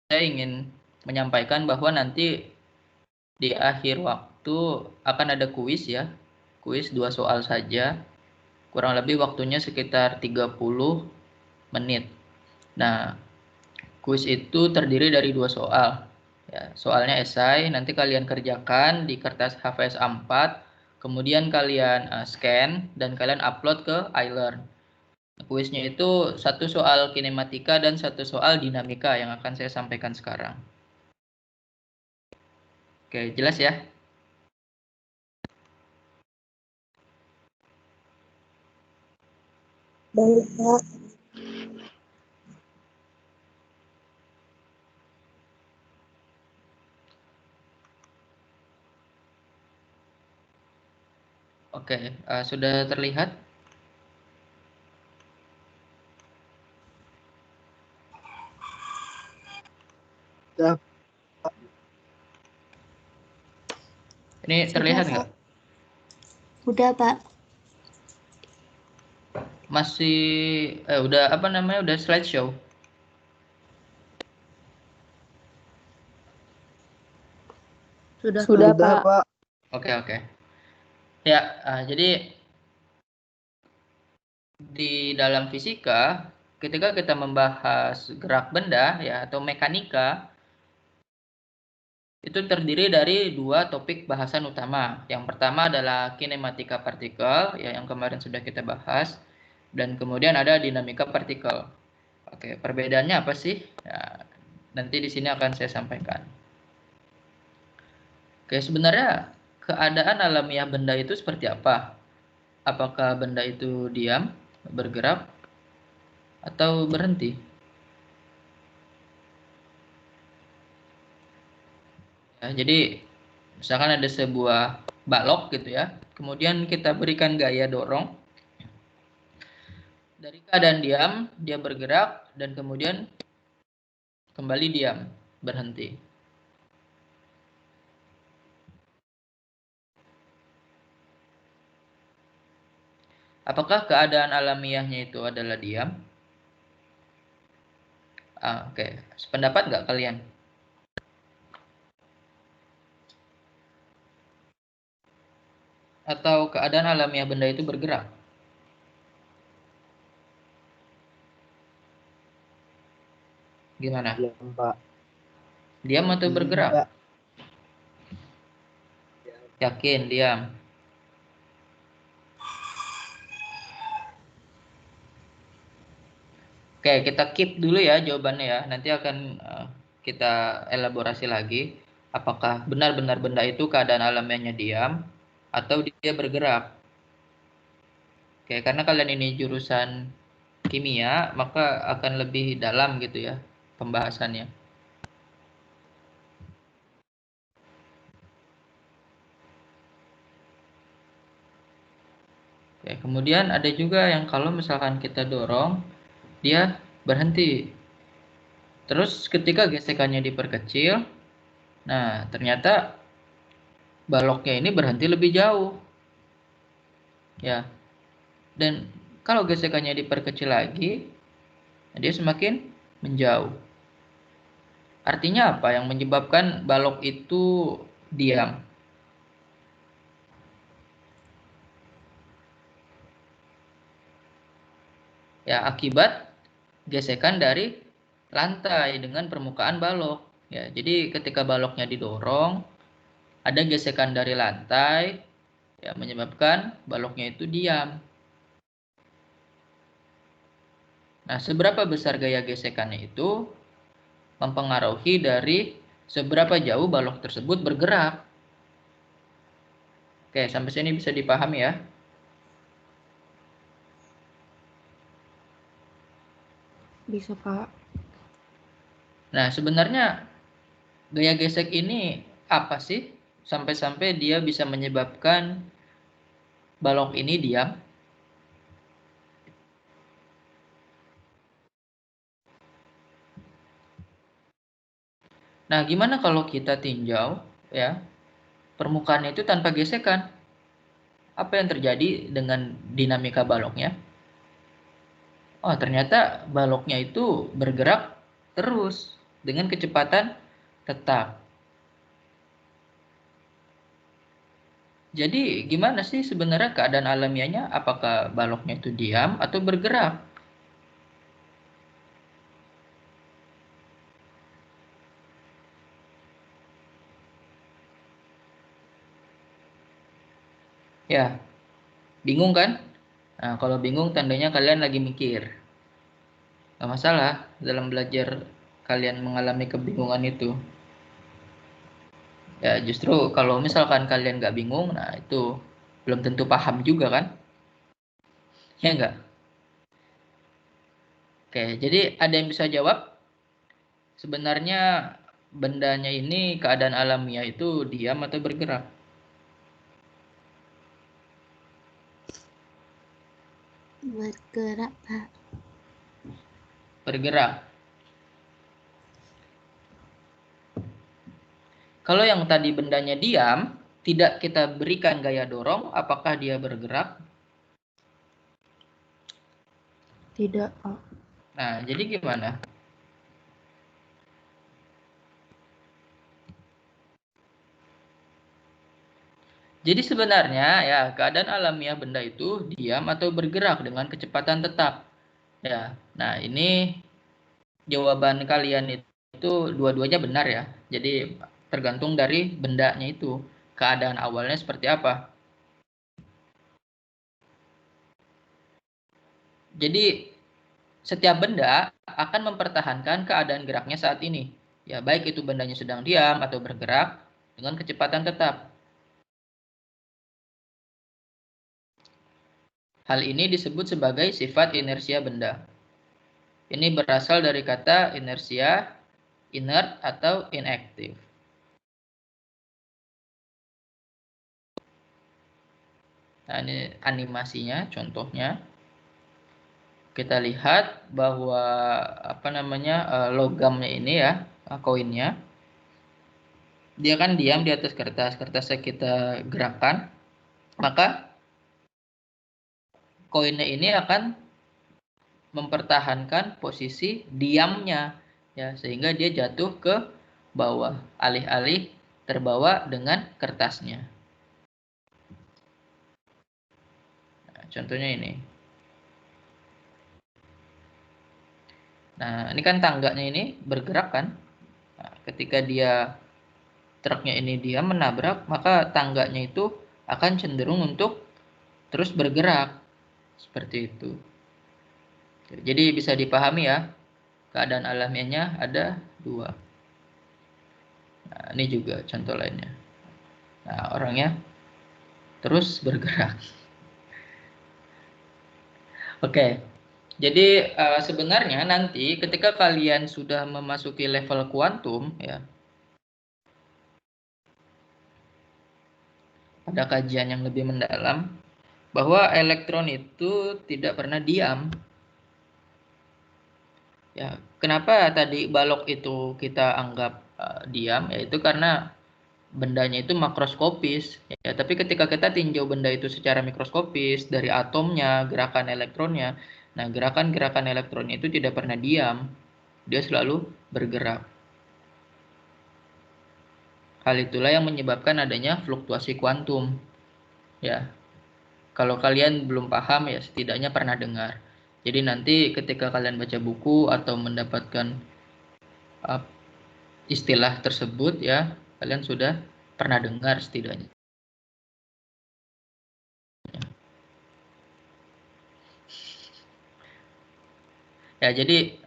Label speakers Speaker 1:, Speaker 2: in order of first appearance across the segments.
Speaker 1: saya ingin menyampaikan bahwa nanti di akhir waktu akan ada kuis ya. Kuis 2 soal saja. Kurang lebih waktunya sekitar 30 menit. Nah, kuis itu terdiri dari 2 soal. Ya, soalnya esai, nanti kalian kerjakan di kertas HVS A4, kemudian kalian scan dan kalian upload ke iLearn. Kuisnya itu 1 soal kinematika dan 1 soal dinamika yang akan saya sampaikan sekarang. Oke, jelas ya?
Speaker 2: Baik, Pak.
Speaker 1: Oke, sudah terlihat?
Speaker 2: Sudah.
Speaker 1: Ini terlihat nggak?
Speaker 3: Udah, Pak.
Speaker 1: Masih, udah apa namanya, udah slideshow?
Speaker 3: Sudah,
Speaker 2: Pak.
Speaker 1: Oke. Ya, jadi di dalam fisika, ketika kita membahas gerak benda ya atau mekanika, itu terdiri dari 2 topik bahasan utama. Yang pertama adalah kinematika partikel, ya yang kemarin sudah kita bahas, dan kemudian ada dinamika partikel. Oke, perbedaannya apa sih? Ya, nanti di sini akan saya sampaikan. Oke, sebenarnya keadaan alamiah benda itu seperti apa? Apakah benda itu diam, bergerak, atau berhenti? Ya, jadi misalkan ada sebuah balok gitu ya, kemudian kita berikan gaya dorong. Dari keadaan diam, dia bergerak dan kemudian kembali diam, berhenti. Apakah keadaan alamiahnya itu adalah diam? Oke. Sependapat nggak kalian? Atau keadaan alamiah benda itu bergerak? Gimana?
Speaker 2: Diam, Pak.
Speaker 1: Diam atau bergerak?
Speaker 2: Tidak.
Speaker 1: Yakin diam. Oke, kita keep dulu ya jawabannya ya. Nanti akan kita elaborasi lagi. Apakah benar-benar benda itu keadaan alamiahnya diam atau dia bergerak? Oke, karena kalian ini jurusan kimia, maka akan lebih dalam gitu ya pembahasannya. Oke, kemudian ada juga yang kalau misalkan kita dorong, dia berhenti. Terus ketika gesekannya diperkecil, nah ternyata baloknya ini berhenti lebih jauh. Ya, dan kalau gesekannya diperkecil lagi, dia semakin menjauh. Artinya apa yang menyebabkan balok itu diam? Ya, akibat gesekan dari lantai dengan permukaan balok. Ya, jadi ketika baloknya didorong, ada gesekan dari lantai, ya menyebabkan baloknya itu diam. Nah, seberapa besar gaya gesekannya itu mempengaruhi dari seberapa jauh balok tersebut bergerak. Oke, sampai sini bisa dipahami ya.
Speaker 3: Bisa, Pak.
Speaker 1: Nah, sebenarnya gaya gesek ini apa sih? Sampai-sampai dia bisa menyebabkan balok ini diam. Nah, gimana kalau kita tinjau ya permukaannya itu tanpa gesekan? Apa yang terjadi dengan dinamika baloknya? Oh, ternyata baloknya itu bergerak terus, dengan kecepatan tetap. Jadi gimana sih sebenarnya keadaan alamiahnya? Apakah baloknya itu diam atau bergerak? Ya, bingung kan? Nah, kalau bingung tandanya kalian lagi mikir. Gak masalah dalam belajar kalian mengalami kebingungan itu. Ya, justru kalau misalkan kalian gak bingung, nah itu belum tentu paham juga kan? Ya enggak? Oke, jadi ada yang bisa jawab? Sebenarnya bendanya ini keadaan alamiah itu diam atau bergerak?
Speaker 3: Bergerak, Pak.
Speaker 1: Bergerak. Kalau yang tadi bendanya diam, tidak kita berikan gaya dorong, apakah dia bergerak?
Speaker 3: Tidak, Pak.
Speaker 1: Nah, jadi gimana? Jadi sebenarnya ya keadaan alamiah benda itu diam atau bergerak dengan kecepatan tetap. Ya. Nah, ini jawaban kalian itu dua-duanya benar ya. Jadi tergantung dari bendanya itu. Keadaan awalnya seperti apa. Jadi setiap benda akan mempertahankan keadaan geraknya saat ini. Ya, baik itu bendanya sedang diam atau bergerak dengan kecepatan tetap. Hal ini disebut sebagai sifat inersia benda. Ini berasal dari kata inersia, inert atau inactive. Nah, ini animasinya, contohnya. Kita lihat bahwa logamnya ini ya, koinnya. Dia kan diam di atas kertas, kertasnya kita gerakkan, maka koinnya ini akan mempertahankan posisi diamnya ya, sehingga dia jatuh ke bawah, alih-alih terbawa dengan kertasnya. Nah, contohnya ini. Nah, ini kan tangganya ini bergerak kan. Nah, ketika dia truknya ini dia menabrak, maka tangganya itu akan cenderung untuk terus bergerak. Seperti itu. Jadi bisa dipahami ya, keadaan alamiahnya ada dua. Nah, ini juga contoh lainnya. Nah, orangnya terus bergerak. Oke, jadi sebenarnya nanti ketika kalian sudah memasuki level kuantum ya, pada kajian yang lebih mendalam, bahwa elektron itu tidak pernah diam. Ya, kenapa tadi balok itu kita anggap diam? Yaitu karena bendanya itu makroskopis. Ya, tapi ketika kita tinjau benda itu secara mikroskopis dari atomnya, gerakan elektronnya, nah gerakan-gerakan elektronnya itu tidak pernah diam, dia selalu bergerak. Hal itulah yang menyebabkan adanya fluktuasi kuantum. Ya, kalau kalian belum paham ya setidaknya pernah dengar. Jadi nanti ketika kalian baca buku atau mendapatkan uh, istilah tersebut ya, kalian sudah pernah dengar setidaknya. Ya, jadi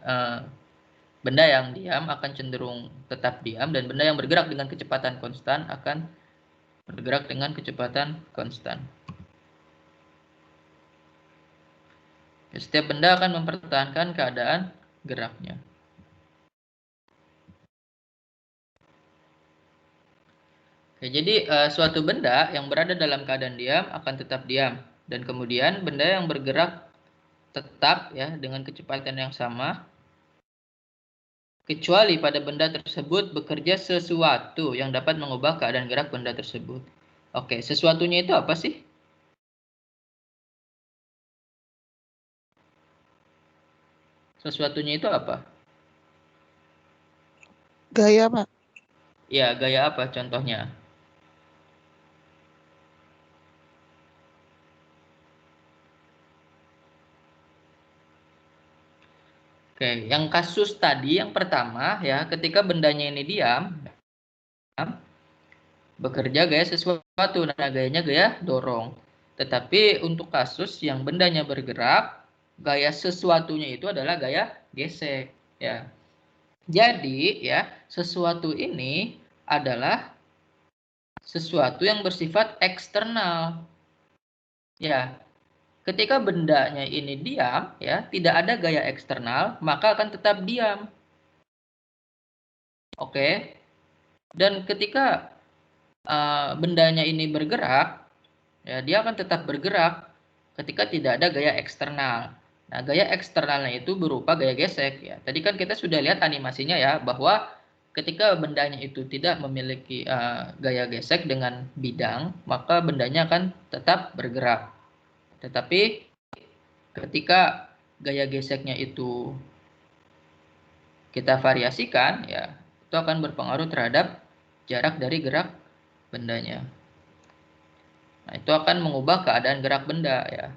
Speaker 1: benda yang diam akan cenderung tetap diam dan benda yang bergerak dengan kecepatan konstan akan bergerak dengan kecepatan konstan. Ya, setiap benda akan mempertahankan keadaan geraknya. Oke, jadi suatu benda yang berada dalam keadaan diam akan tetap diam dan kemudian benda yang bergerak tetap ya dengan kecepatan yang sama kecuali pada benda tersebut bekerja sesuatu yang dapat mengubah keadaan gerak benda tersebut. Oke, sesuatunya itu apa sih? Sesuatunya itu apa?
Speaker 2: Gaya, Pak.
Speaker 1: Ya, gaya apa contohnya? Oke, yang kasus tadi yang pertama ya, ketika bendanya ini diam, bekerja gaya sesuatu, nah gayanya gaya dorong. Tetapi untuk kasus yang bendanya bergerak, gaya sesuatunya itu adalah gaya gesek ya. Jadi ya, sesuatu ini adalah sesuatu yang bersifat eksternal. Ya, ketika bendanya ini diam ya, tidak ada gaya eksternal, maka akan tetap diam. Oke. Dan ketika bendanya ini bergerak, ya dia akan tetap bergerak ketika tidak ada gaya eksternal. Nah, gaya eksternalnya itu berupa gaya gesek ya. Tadi kan kita sudah lihat animasinya ya, bahwa ketika bendanya itu tidak memiliki gaya gesek dengan bidang, maka bendanya akan tetap bergerak. Tetapi ketika gaya geseknya itu kita variasikan ya, itu akan berpengaruh terhadap jarak dari gerak bendanya. Nah, itu akan mengubah keadaan gerak benda ya,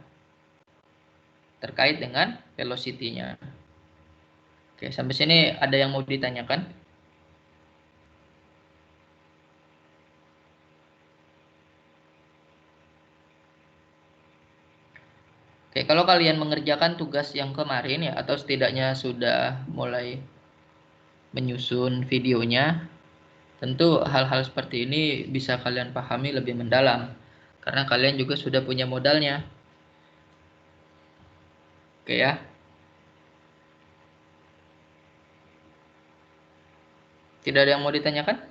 Speaker 1: terkait dengan velocity-nya. Oke, sampai sini ada yang mau ditanyakan? Oke, kalau kalian mengerjakan tugas yang kemarin ya, atau setidaknya sudah mulai menyusun videonya, tentu hal-hal seperti ini bisa kalian pahami lebih mendalam, karena kalian juga sudah punya modalnya. Oke ya. Tidak ada yang mau ditanyakan?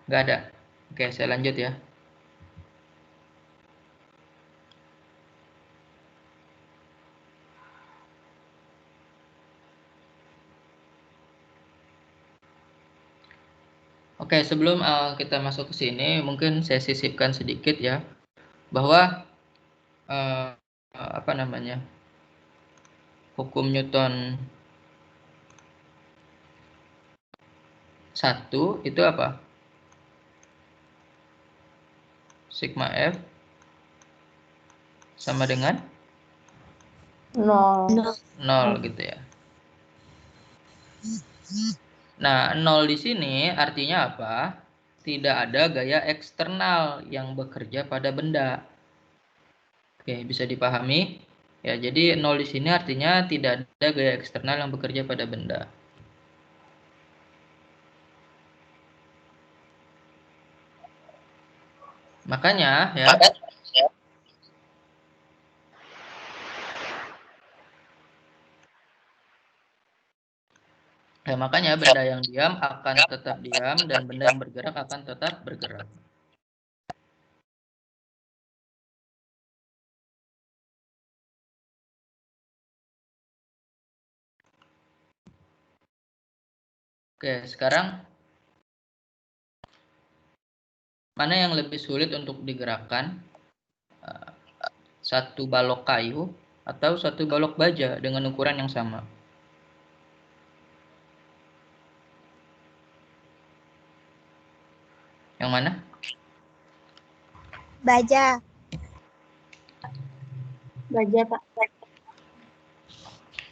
Speaker 1: Nggak ada. Oke, saya lanjut ya. Oke, sebelum kita masuk ke sini, mungkin saya sisipkan sedikit ya, bahwa apa namanya, hukum Newton 1 itu apa? Sigma F sama dengan 0 gitu ya. Nah, 0 di sini artinya apa? Tidak ada gaya eksternal yang bekerja pada benda. Oke, bisa dipahami? Ya, jadi 0 di sini artinya tidak ada gaya eksternal yang bekerja pada benda. Makanya ya, makanya benda yang diam akan tetap diam dan benda yang bergerak akan tetap bergerak. Oke, sekarang mana yang lebih sulit untuk digerakkan? Satu balok kayu atau satu balok baja dengan ukuran yang sama? Yang mana?
Speaker 3: Baja. Baja, Pak.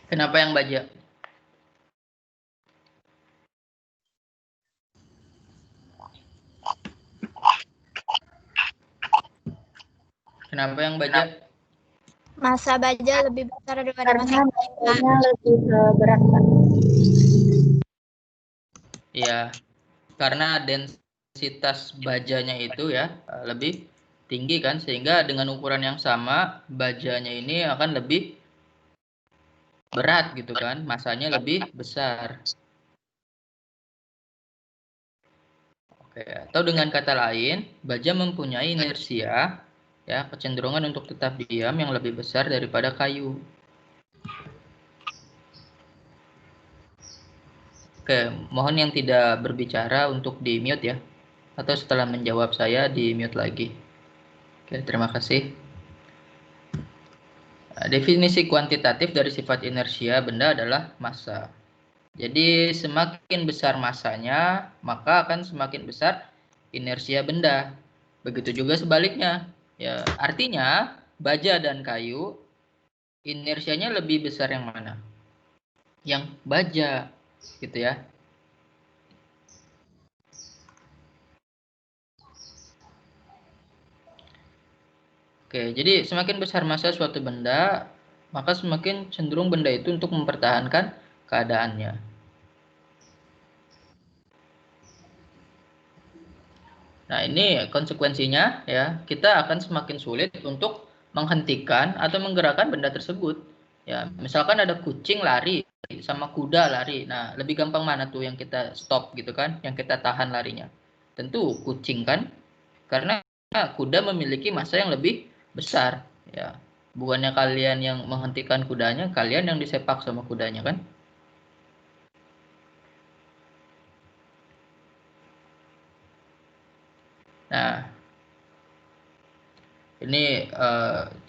Speaker 1: Kenapa yang baja? Kenapa yang baja?
Speaker 3: Massa baja lebih besar daripada massa kayu.
Speaker 2: lebih berat, Pak.
Speaker 1: Ya, karena densitas bajanya itu ya lebih tinggi kan, sehingga dengan ukuran yang sama bajanya ini akan lebih berat gitu kan, masanya lebih besar. Oke, atau dengan kata lain, baja mempunyai inersia Ya, kecenderungan untuk tetap diam yang lebih besar daripada kayu. Oke, mohon yang tidak berbicara untuk di mute ya. Atau setelah menjawab saya di mute lagi. Oke, terima kasih. Definisi kuantitatif dari sifat inersia benda adalah massa. Jadi semakin besar massanya, maka akan semakin besar inersia benda. Begitu juga sebaliknya. Ya, artinya baja dan kayu inersianya lebih besar yang mana? Yang baja, gitu ya. Oke, jadi semakin besar massa suatu benda, maka semakin cenderung benda itu untuk mempertahankan keadaannya. Nah, ini konsekuensinya ya, kita akan semakin sulit untuk menghentikan atau menggerakkan benda tersebut. Ya, misalkan ada kucing lari sama kuda lari. Nah, lebih gampang mana tuh yang kita stop gitu kan, yang kita tahan larinya? Tentu kucing kan, karena kuda memiliki massa yang lebih besar, ya. Bukannya kalian yang menghentikan kudanya, kalian yang disepak sama kudanya kan? Nah, ini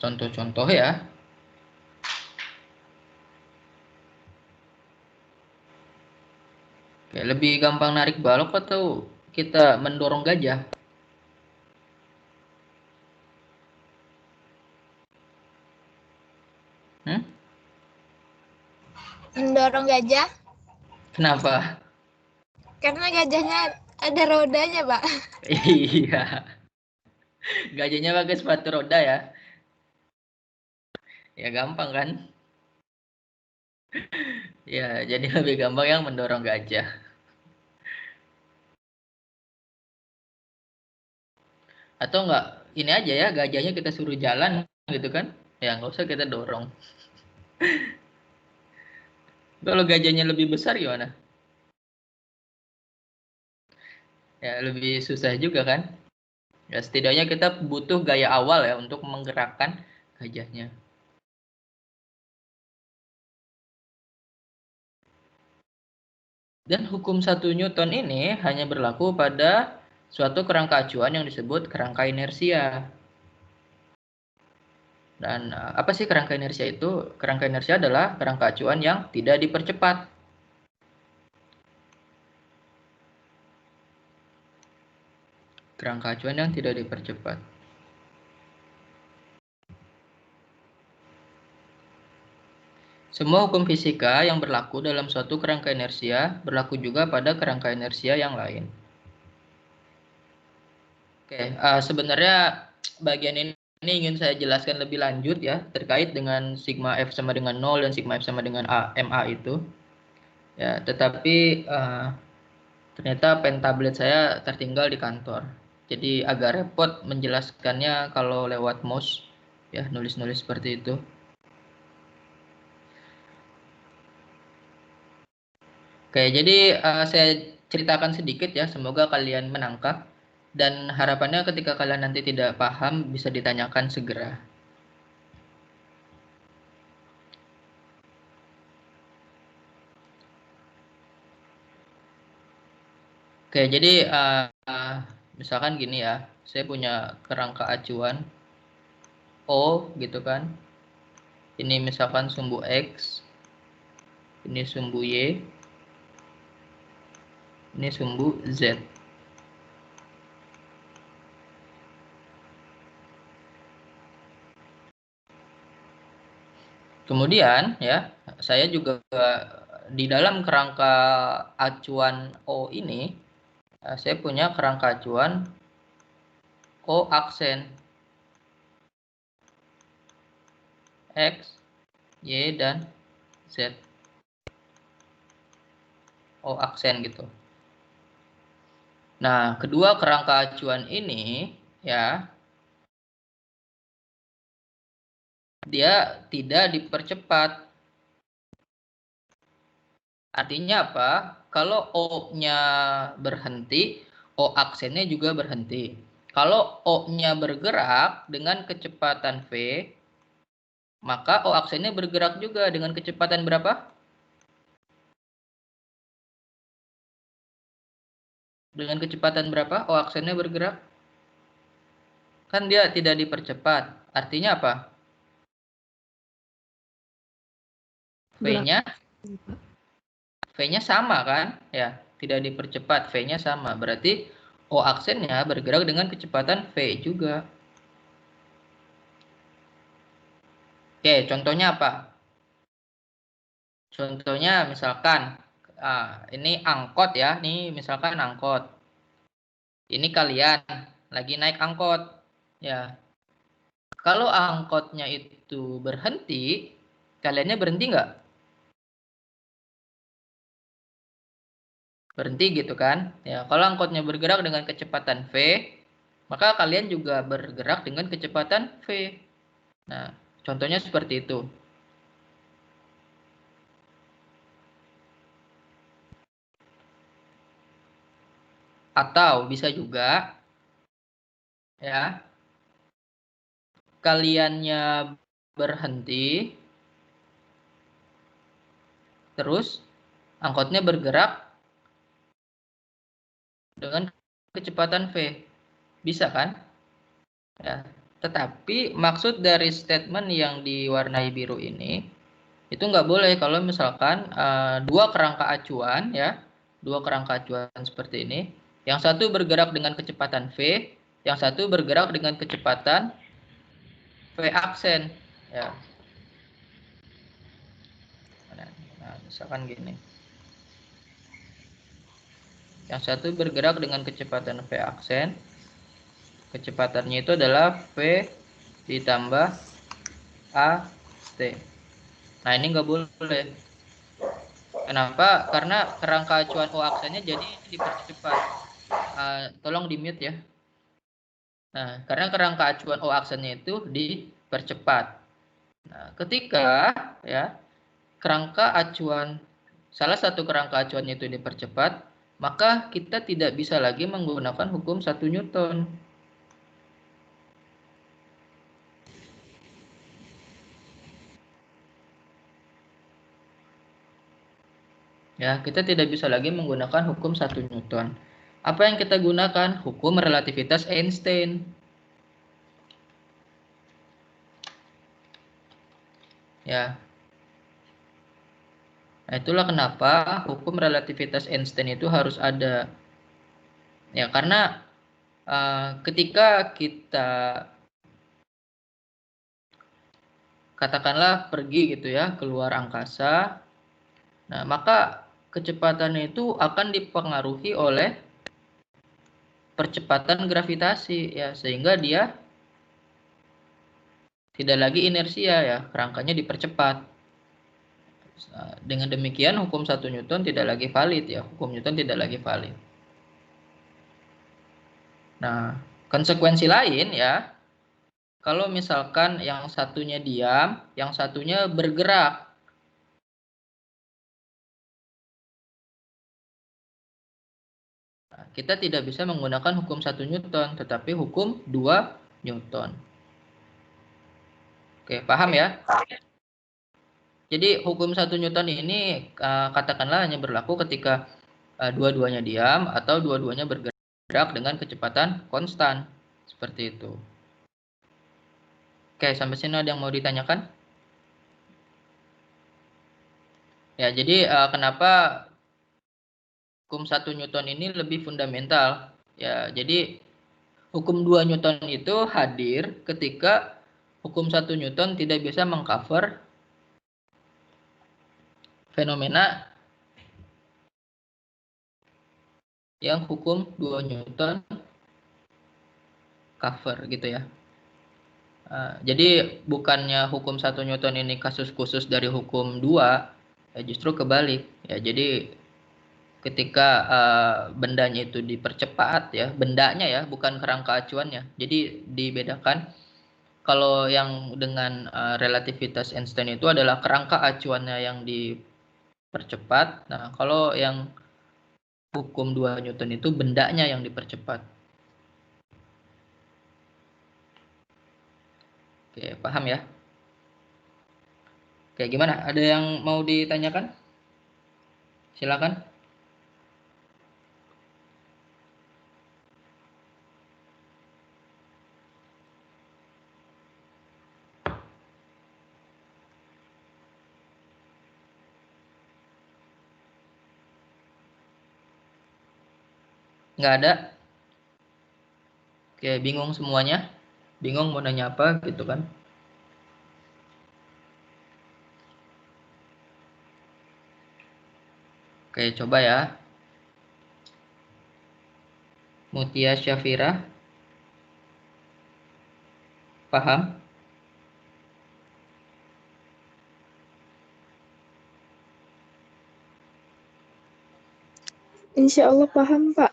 Speaker 1: contoh-contoh ya. Oke, lebih gampang narik balok atau kita mendorong gajah? Hmm?
Speaker 3: Mendorong gajah
Speaker 1: Kenapa?
Speaker 3: karena gajahnya ada rodanya, Pak.
Speaker 1: Iya, gajahnya pakai sepatu roda ya. Ya gampang kan? Ya, jadi lebih gampang yang mendorong gajah. Atau enggak, ini aja ya, gajahnya kita suruh jalan gitu kan? Ya nggak usah kita dorong. Kalau gajahnya lebih besar gimana? Ya lebih susah juga kan? Ya setidaknya kita butuh gaya awal ya untuk menggerakkan gajahnya. Dan hukum 1 Newton ini hanya berlaku pada suatu kerangka acuan yang disebut kerangka inersia. Dan apa sih kerangka inersia itu? Kerangka inersia adalah kerangka acuan yang tidak dipercepat. Kerangka acuan yang tidak dipercepat. Semua hukum fisika yang berlaku dalam suatu kerangka inersia berlaku juga pada kerangka inersia yang lain. Oke, sebenarnya bagian ini ingin saya jelaskan lebih lanjut ya terkait dengan sigma F sama dengan 0 dan sigma F sama dengan MA itu. Ya, tetapi ternyata pen tablet saya tertinggal di kantor. Jadi agak repot menjelaskannya kalau lewat mouse ya, nulis-nulis seperti itu. Oke, jadi saya ceritakan sedikit ya, semoga kalian menangkap dan harapannya ketika kalian nanti tidak paham bisa ditanyakan segera. Oke, jadi misalkan gini ya, saya punya kerangka acuan O gitu kan. Ini misalkan sumbu X, ini sumbu Y, ini sumbu Z. Kemudian ya, saya juga di dalam kerangka acuan O ini, saya punya kerangka acuan O aksen X, Y, dan Z. O aksen gitu. Nah, kedua kerangka acuan ini ya, dia tidak dipercepat. Artinya apa? Kalau O-nya berhenti, O aksennya juga berhenti. Kalau O-nya bergerak dengan kecepatan V, maka O aksennya bergerak juga dengan kecepatan berapa? Dengan kecepatan berapa O aksennya bergerak? Kan dia tidak dipercepat. Artinya apa? V-nya sama kan? Ya, tidak dipercepat, V-nya sama. Berarti O aksennya bergerak dengan kecepatan V juga. Oke, contohnya apa? Contohnya misalkan ini angkot ya, ini misalkan angkot. Ini kalian lagi naik angkot, ya. Kalau angkotnya itu berhenti, kaliannya berhenti nggak? Berhenti gitu kan? Ya, kalau angkotnya bergerak dengan kecepatan V, maka kalian juga bergerak dengan kecepatan V. Nah, contohnya seperti itu. Atau bisa juga ya, kaliannya berhenti, terus angkotnya bergerak dengan kecepatan V. Bisa kan? Ya. Tetapi maksud dari statement yang diwarnai biru ini, itu nggak boleh kalau misalkan dua kerangka acuan ya, dua kerangka acuan seperti ini, yang satu bergerak dengan kecepatan V, yang satu bergerak dengan kecepatan V aksen ya. Nah, misalkan gini, yang satu bergerak dengan kecepatan V aksen, kecepatannya itu adalah V ditambah AT. Nah, ini nggak boleh. Kenapa? Karena kerangka acuan O aksennya jadi dipercepat. Tolong di mute ya. Nah, karena kerangka acuan O aksennya itu dipercepat. Nah, ketika ya kerangka acuan salah satu kerangka acuannya itu dipercepat, maka kita tidak bisa lagi menggunakan hukum 1 Newton. Ya, kita tidak bisa lagi menggunakan hukum 1 Newton. Apa yang kita gunakan? Hukum relativitas Einstein. Ya. Nah, itulah kenapa hukum relativitas Einstein itu harus ada. Ya, karena ketika kita katakanlah pergi gitu ya keluar angkasa, nah maka kecepatannya itu akan dipengaruhi oleh percepatan gravitasi ya, sehingga dia tidak lagi inersia ya, kerangkanya dipercepat. Dengan demikian hukum 1 Newton tidak lagi valid ya, hukum Newton tidak lagi valid. Nah, konsekuensi lain ya, kalau misalkan yang satunya diam, yang satunya bergerak. Nah, kita tidak bisa menggunakan hukum 1 Newton, tetapi hukum 2 Newton. Oke, paham ya? Jadi hukum 1 Newton ini katakanlah hanya berlaku ketika dua-duanya diam atau dua-duanya bergerak dengan kecepatan konstan. Seperti itu. Oke, sampai sini ada yang mau ditanyakan? Ya, jadi kenapa hukum 1 Newton ini lebih fundamental? Ya, jadi hukum 2 Newton itu hadir ketika hukum 1 Newton tidak bisa mengcover fenomena yang hukum 2 Newton cover gitu ya. Jadi bukannya hukum 1 Newton ini kasus khusus dari hukum 2, ya justru kebalik. Ya, jadi ketika bendanya itu dipercepat ya, bendanya ya, bukan kerangka acuannya. Jadi dibedakan. Kalau yang dengan relativitas Einstein itu adalah kerangka acuannya yang dipercepat. Nah, kalau yang hukum 2 Newton itu bendanya yang dipercepat. Oke, paham ya? Oke, gimana? Ada yang mau ditanyakan? Silakan. Nggak ada? Oke, bingung semuanya? Bingung mau nanya apa gitu kan? Oke, coba ya. Mutia Syafira, paham?
Speaker 2: Insya Allah paham, Pak.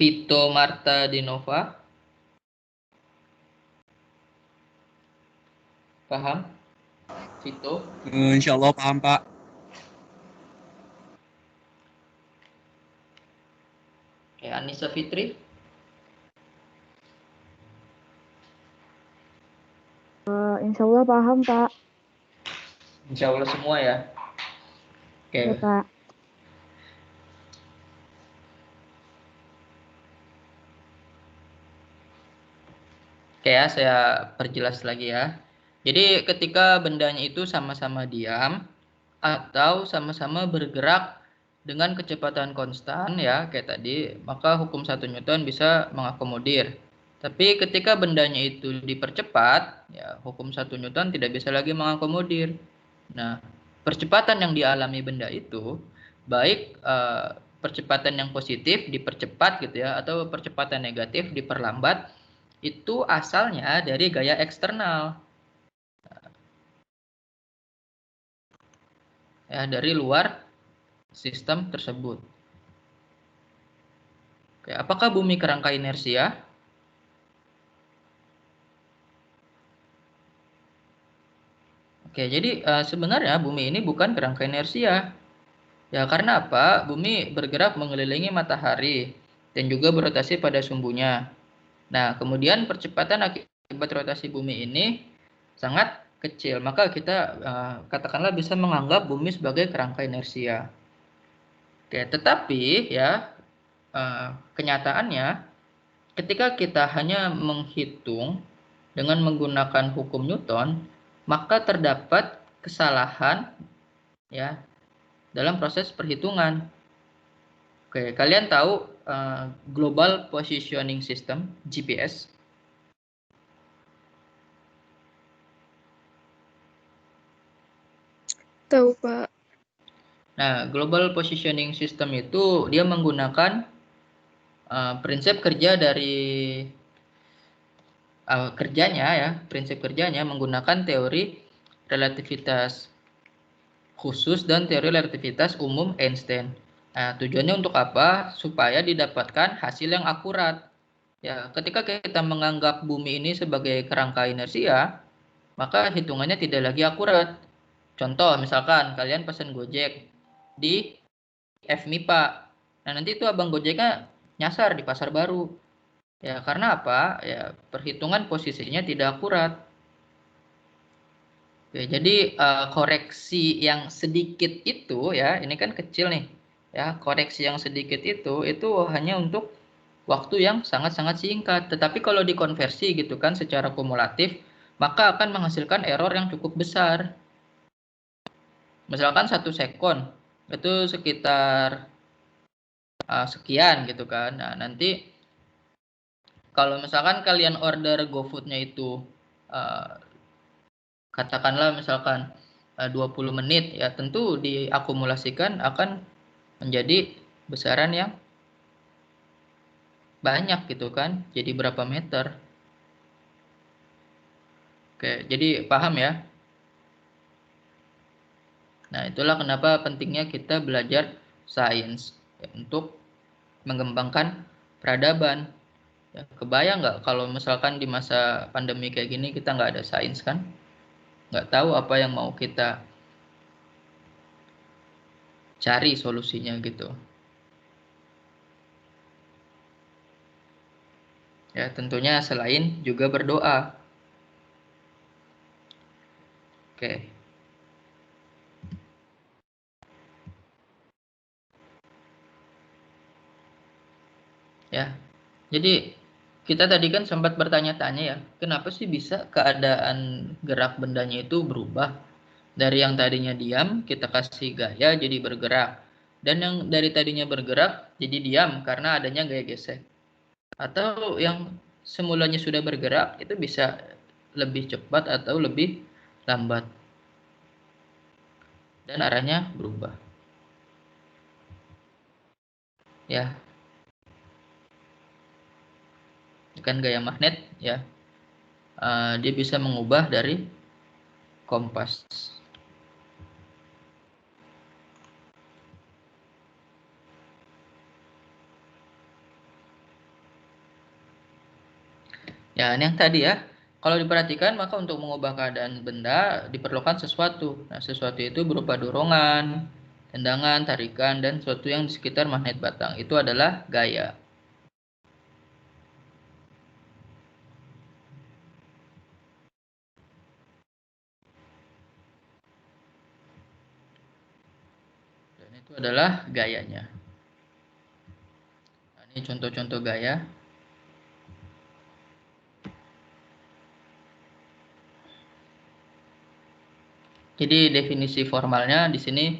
Speaker 1: Vito Marta Dinova, paham? Vito.
Speaker 4: Insya Allah paham, Pak.
Speaker 1: Oke, Anissa Fitri,
Speaker 2: Insya Allah paham, Pak.
Speaker 1: insya Allah semua ya.
Speaker 2: Ya,
Speaker 1: Oke,
Speaker 2: Pak.
Speaker 1: oke ya, saya perjelas lagi ya. Jadi ketika bendanya itu sama-sama diam atau sama-sama bergerak dengan kecepatan konstan ya, kayak tadi, maka hukum 1 Newton bisa mengakomodir. Tapi ketika bendanya itu dipercepat, ya hukum 1 Newton tidak bisa lagi mengakomodir. Nah, percepatan yang dialami benda itu baik percepatan yang positif dipercepat gitu ya, atau percepatan negatif diperlambat, itu asalnya dari gaya eksternal ya, dari luar sistem tersebut. Oke, apakah bumi kerangka inersia? Oke, jadi sebenarnya bumi ini bukan kerangka inersia. Ya, karena apa? Bumi bergerak mengelilingi matahari dan juga berotasi pada sumbunya. Nah, kemudian percepatan akibat rotasi bumi ini sangat kecil. Maka kita katakanlah bisa menganggap bumi sebagai kerangka inersia. Oke, tetapi ya kenyataannya ketika kita hanya menghitung dengan menggunakan hukum Newton, maka terdapat kesalahan ya dalam proses perhitungan. Oke, kalian tahu Global Positioning System (GPS)?
Speaker 2: Tahu, Pak.
Speaker 1: Nah, Global Positioning System itu dia menggunakan prinsip kerja dari prinsip kerjanya menggunakan teori relativitas khusus dan teori relativitas umum Einstein. Nah, tujuannya untuk apa? Supaya didapatkan hasil yang akurat. Ya, ketika kita menganggap bumi ini sebagai kerangka inersia, maka hitungannya tidak lagi akurat. Contoh, misalkan kalian pesan Gojek di FMIPA. Nah, nanti itu abang Gojeknya nyasar di Pasar Baru. Ya, karena apa? Ya, perhitungan posisinya tidak akurat. Oke, jadi koreksi yang sedikit itu ya, ini kan kecil nih. Ya, koreksi yang sedikit itu hanya untuk waktu yang sangat-sangat singkat. Tetapi kalau dikonversi gitu kan secara kumulatif, maka akan menghasilkan error yang cukup besar. Misalkan 1 sekon itu sekitar sekian gitu kan. Nah, nanti kalau misalkan kalian order GoFood-nya itu katakanlah misalkan 20 menit ya, tentu diakumulasikan akan menjadi besaran yang banyak gitu kan. Jadi berapa meter? Oke, jadi paham ya? Nah, itulah kenapa pentingnya kita belajar sains ya, untuk mengembangkan peradaban. Ya, kebayang nggak kalau misalkan di masa pandemi kayak gini kita nggak ada sains kan? Nggak tahu apa yang mau kita cari solusinya gitu. Ya, tentunya selain juga berdoa. Oke. Ya. Jadi kita tadi kan sempat bertanya-tanya ya, kenapa sih bisa keadaan gerak bendanya itu berubah? Dari yang tadinya diam, kita kasih gaya jadi bergerak. Dan yang dari tadinya bergerak jadi diam karena adanya gaya gesek. Atau yang semulanya sudah bergerak itu bisa lebih cepat atau lebih lambat. Dan arahnya berubah. Ya, kan gaya magnet ya. Dia bisa mengubah dari kompas. Ya, ini yang tadi ya. Kalau diperhatikan, maka untuk mengubah keadaan benda diperlukan sesuatu. Nah, sesuatu itu berupa dorongan, tendangan, tarikan, dan sesuatu yang di sekitar magnet batang. Itu adalah gaya. Dan itu adalah gayanya. Nah, ini contoh-contoh gaya. Jadi definisi formalnya di sini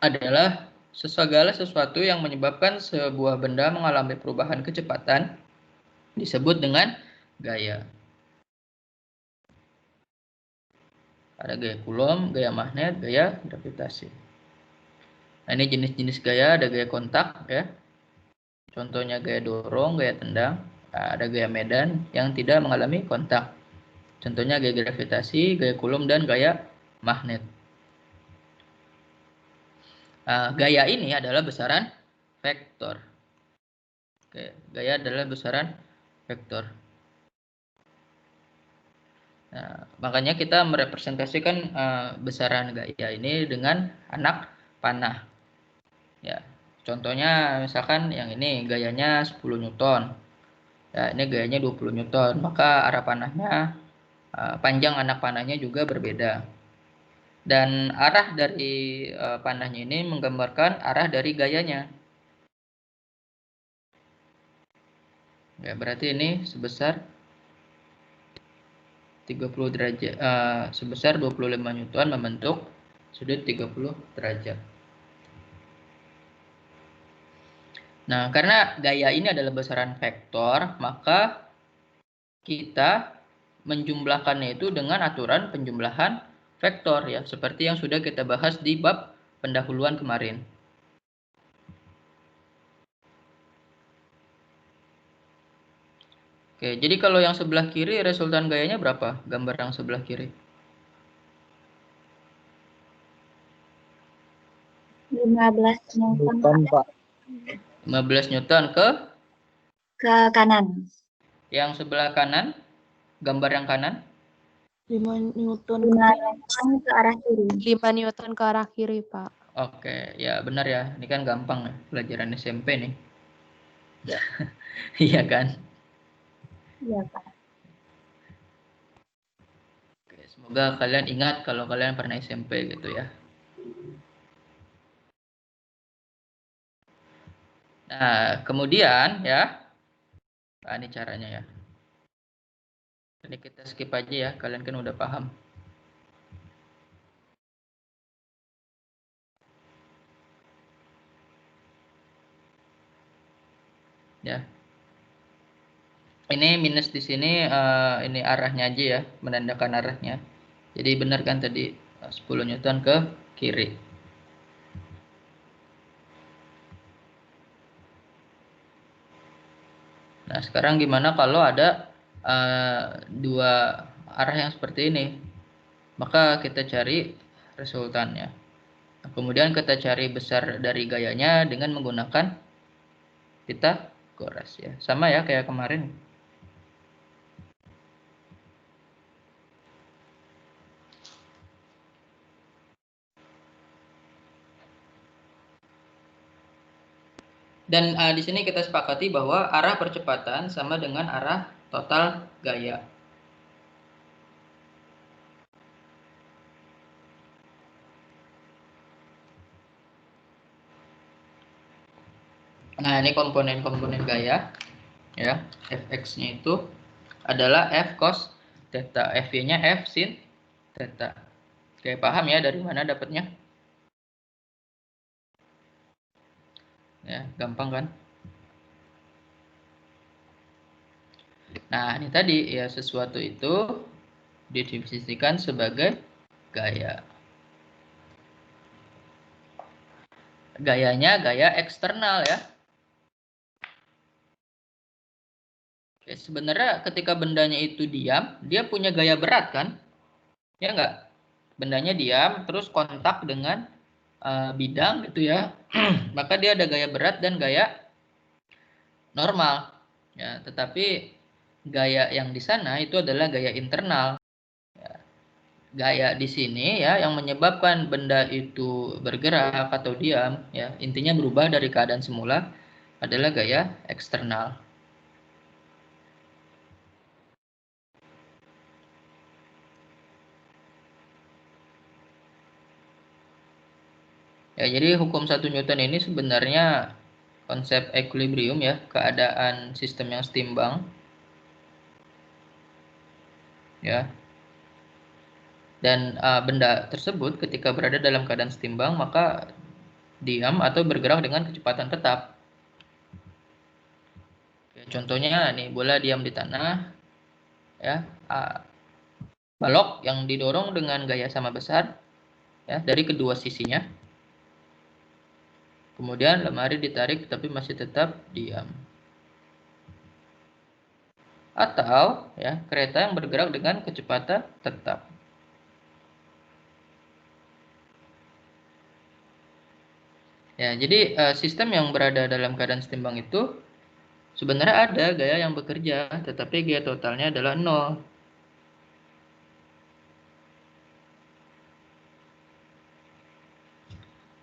Speaker 1: adalah segala sesuatu yang menyebabkan sebuah benda mengalami perubahan kecepatan disebut dengan gaya. Ada gaya Coulomb, gaya magnet, gaya gravitasi. Nah, ini jenis-jenis gaya, ada gaya kontak ya. Contohnya gaya dorong, gaya tendang. Nah, ada gaya medan yang tidak mengalami kontak. Contohnya gaya gravitasi, gaya Coulomb, dan gaya magnet. Gaya ini adalah besaran vektor. Oke, gaya adalah besaran vektor. Nah, makanya kita merepresentasikan besaran gaya ini dengan anak panah. Ya, contohnya misalkan yang ini gayanya 10 Newton. Ya, ini gayanya 20 Newton. Maka arah panahnya, panjang anak panahnya juga berbeda. Dan arah dari panahnya ini menggambarkan arah dari gayanya. Ya, berarti ini sebesar 30 derajat, sebesar 25 Newton membentuk sudut 30 derajat. Nah, karena gaya ini adalah besaran vektor, maka kita menjumlahkannya itu dengan aturan penjumlahan vektor ya, seperti yang sudah kita bahas di bab pendahuluan kemarin. Oke, jadi kalau yang sebelah kiri resultan gayanya berapa? Gambar yang sebelah kiri.
Speaker 3: 15 Newton
Speaker 4: Pak.
Speaker 1: 15 Newton ke
Speaker 3: ke kanan.
Speaker 1: yang sebelah kanan, gambar yang kanan.
Speaker 5: 5 Newton
Speaker 3: 5 Newton ke arah kiri.
Speaker 5: 5 Newton ke arah kiri, Pak.
Speaker 1: Oke, ya benar ya. Ini kan gampang ya, pelajaran SMP nih. Iya kan?
Speaker 3: Iya, Pak.
Speaker 1: Oke, semoga kalian ingat kalau kalian pernah SMP gitu ya. Nah, kemudian ya, nah, ini caranya ya. Ini kita skip aja ya, kalian kan udah paham. Ya. Ini minus di sini, ini arahnya aja ya, menandakan arahnya. Jadi benar kan tadi 10 Newton ke kiri. Nah, sekarang gimana kalau ada dua arah yang seperti ini? Maka kita cari resultannya. Nah, kemudian kita cari besar dari gayanya dengan menggunakan Pitagoras ya. Sama ya kayak kemarin. Dan di sini kita sepakati bahwa arah percepatan sama dengan arah total gaya. Nah, ini komponen-komponen gaya. Ya, fx-nya itu adalah f cos theta, fy-nya f sin theta. Oke, paham ya dari mana dapatnya? Ya, gampang kan? Nah, ini tadi ya, sesuatu itu didefinisikan sebagai gaya. Gayanya gaya eksternal ya. Oke, sebenarnya ketika bendanya itu diam, dia punya gaya berat kan? Ya enggak? Bendanya diam, terus kontak dengan bidang gitu ya. Maka dia ada gaya berat dan gaya normal. Ya, tetapi gaya yang di sana itu adalah gaya internal. Ya, gaya di sini ya yang menyebabkan benda itu bergerak atau diam, ya intinya berubah dari keadaan semula adalah gaya eksternal. Ya, jadi hukum 1 Newton ini sebenarnya konsep equilibrium ya, keadaan sistem yang setimbang. Ya. Dan benda tersebut ketika berada dalam keadaan setimbang maka diam atau bergerak dengan kecepatan tetap. Oke, contohnya nih, bola diam di tanah ya. Balok yang didorong dengan gaya sama besar ya dari kedua sisinya. Kemudian lemari ditarik tapi masih tetap diam. Atau ya kereta yang bergerak dengan kecepatan tetap. Ya, jadi sistem yang berada dalam keadaan setimbang itu sebenarnya ada gaya yang bekerja, tetapi gaya totalnya adalah 0.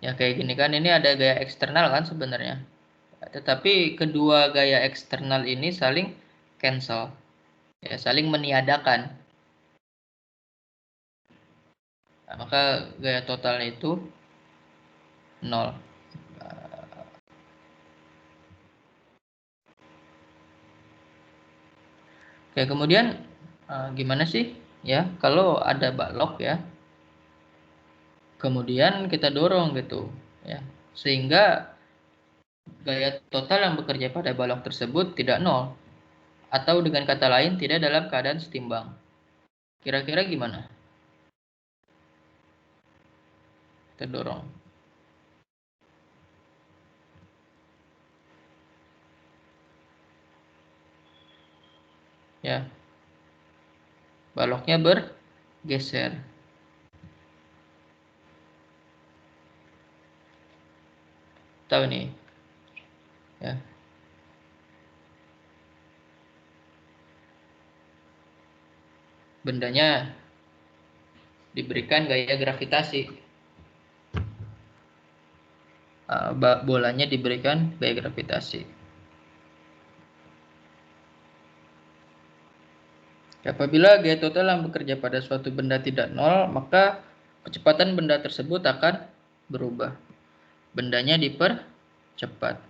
Speaker 1: Ya kayak gini kan, ini ada gaya eksternal kan sebenarnya. Tetapi kedua gaya eksternal ini saling cancel. Ya, saling meniadakan. Nah, maka gaya totalnya itu 0. Oke, kemudian gimana sih ya kalau ada balok ya, kemudian kita dorong gitu ya, sehingga gaya total yang bekerja pada balok tersebut tidak 0, atau dengan kata lain tidak dalam keadaan setimbang. Kira-kira gimana? Kita dorong. Ya. Baloknya bergeser. Tahu nih. Ya. Bendanya diberikan gaya gravitasi. Bolanya diberikan gaya gravitasi. Apabila gaya total yang bekerja pada suatu benda tidak 0, maka kecepatan benda tersebut akan berubah. Bendanya dipercepat.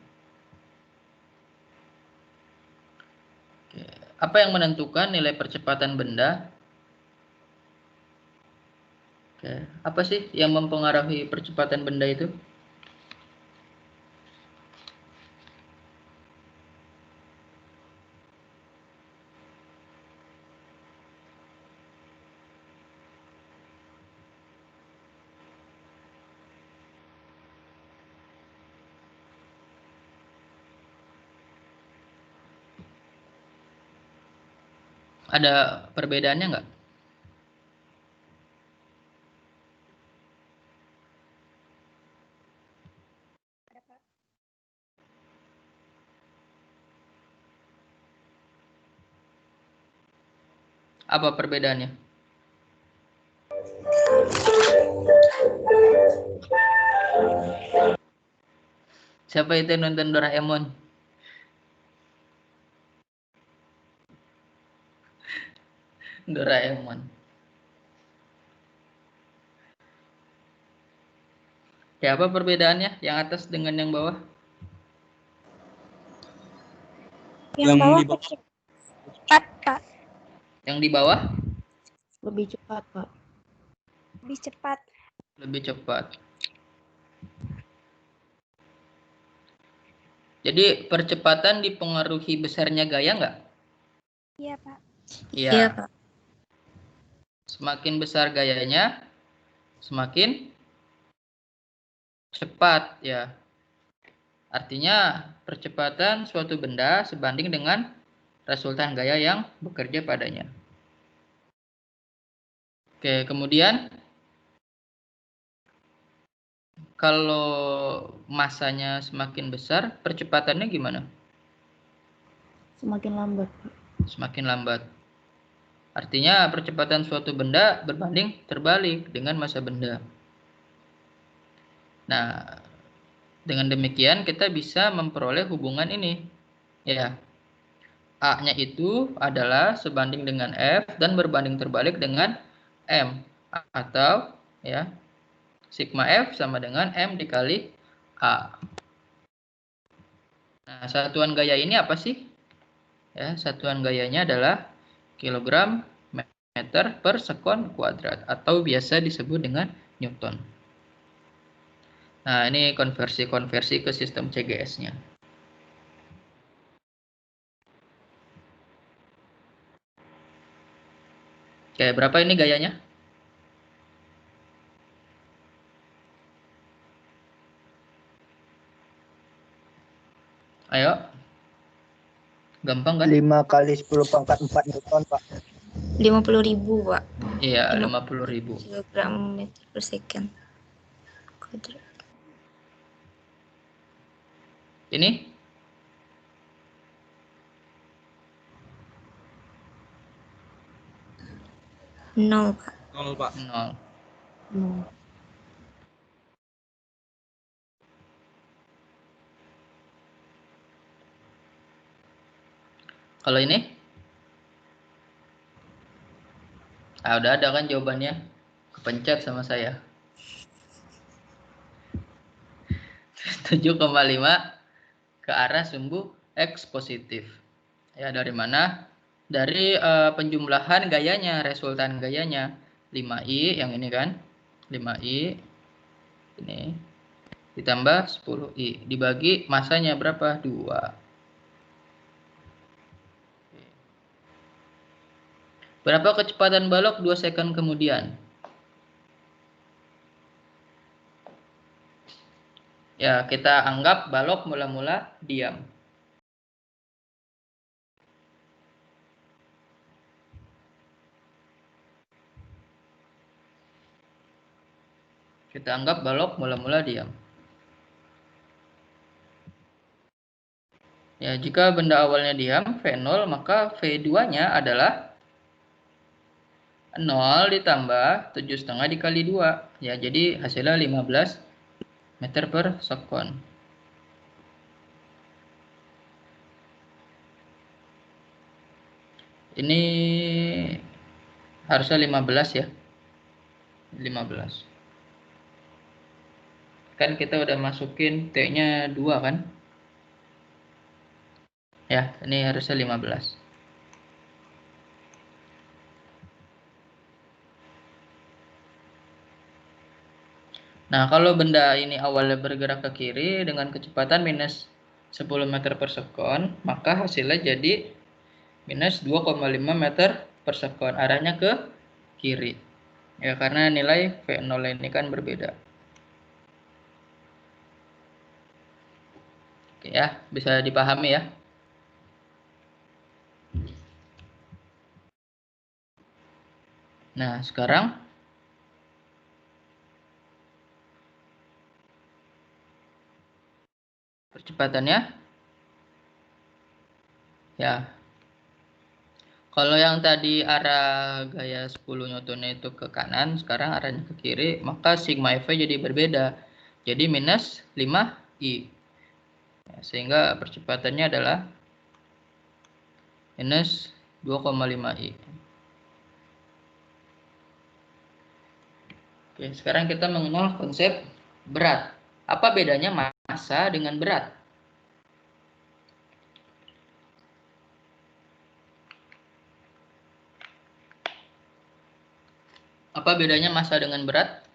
Speaker 1: Oke. Apa yang menentukan nilai percepatan benda? Oke. Apa sih yang mempengaruhi percepatan benda itu? Ada perbedaannya nggak? Apa perbedaannya? Siapa itu yang nonton Doraemon? Doraemon. Ya, apa perbedaannya yang atas dengan yang bawah?
Speaker 3: Yang bawah cepat, Pak.
Speaker 1: Yang di bawah
Speaker 5: Lebih cepat, Pak.
Speaker 3: Lebih cepat.
Speaker 1: lebih cepat. Jadi percepatan dipengaruhi besarnya gaya nggak?
Speaker 3: Iya, Pak.
Speaker 1: Iya.
Speaker 3: Iya, Pak.
Speaker 1: Semakin besar gayanya, semakin cepat ya. Artinya percepatan suatu benda sebanding dengan resultan gaya yang bekerja padanya. Oke, kemudian kalau masanya semakin besar, percepatannya gimana?
Speaker 5: Semakin lambat, Pak.
Speaker 1: Semakin lambat. Artinya percepatan suatu benda berbanding terbalik dengan massa benda. Nah, dengan demikian kita bisa memperoleh hubungan ini. Ya, A-nya itu adalah sebanding dengan F dan berbanding terbalik dengan M. Atau ya, sigma F sama dengan M dikali A. Nah, satuan gaya ini apa sih? Ya, satuan gayanya adalah kilogram meter per sekon kuadrat atau biasa disebut dengan Newton. Nah, ini konversi ke sistem CGS-nya. Oke, berapa ini gayanya? Ayo. Gampang kan?
Speaker 4: 5 kali 10 pangkat 4 Newton, Pak.
Speaker 3: 50.000, Pak.
Speaker 1: Iya,
Speaker 3: 50.000
Speaker 1: 50.000.
Speaker 3: kilogram meter per second kuadrat.
Speaker 1: Ini?
Speaker 3: Nol, Pak.
Speaker 6: 0, Pak.
Speaker 1: 0. Kalau ini? Ah, udah ada kan jawabannya? Kepencet sama saya. 7,5 ke arah sumbu X positif. Ya, dari mana? Dari penjumlahan gayanya, resultan gayanya. 5I yang ini kan? 5I ini ditambah 10I dibagi masanya berapa? 2. Berapa kecepatan balok 2 second kemudian? Ya, kita anggap balok mula-mula diam. Kita anggap balok mula-mula diam. Ya, jika benda awalnya diam, V0, maka V2-nya adalah 0 ditambah 7,5 dikali 2. Ya, jadi hasilnya 15 meter per sekon. Ini harusnya 15 ya. 15. Kan kita udah masukin T-nya 2 kan? Ya, ini harusnya 15. Nah, kalau benda ini awalnya bergerak ke kiri dengan kecepatan minus 10 meter per sekon, maka hasilnya jadi minus 2,5 meter per sekon. Arahnya ke kiri. Ya, karena nilai V0 ini kan berbeda. Oke ya, bisa dipahami ya. Nah, sekarang percepatannya ya. Kalau yang tadi arah gaya 10 Newton itu ke kanan, sekarang arahnya ke kiri, maka sigma F jadi berbeda. Jadi minus 5I. Ya, sehingga percepatannya adalah minus 2,5 I. Oke, sekarang kita mengenal konsep berat. Apa bedanya massa dengan berat? Apa bedanya massa dengan berat?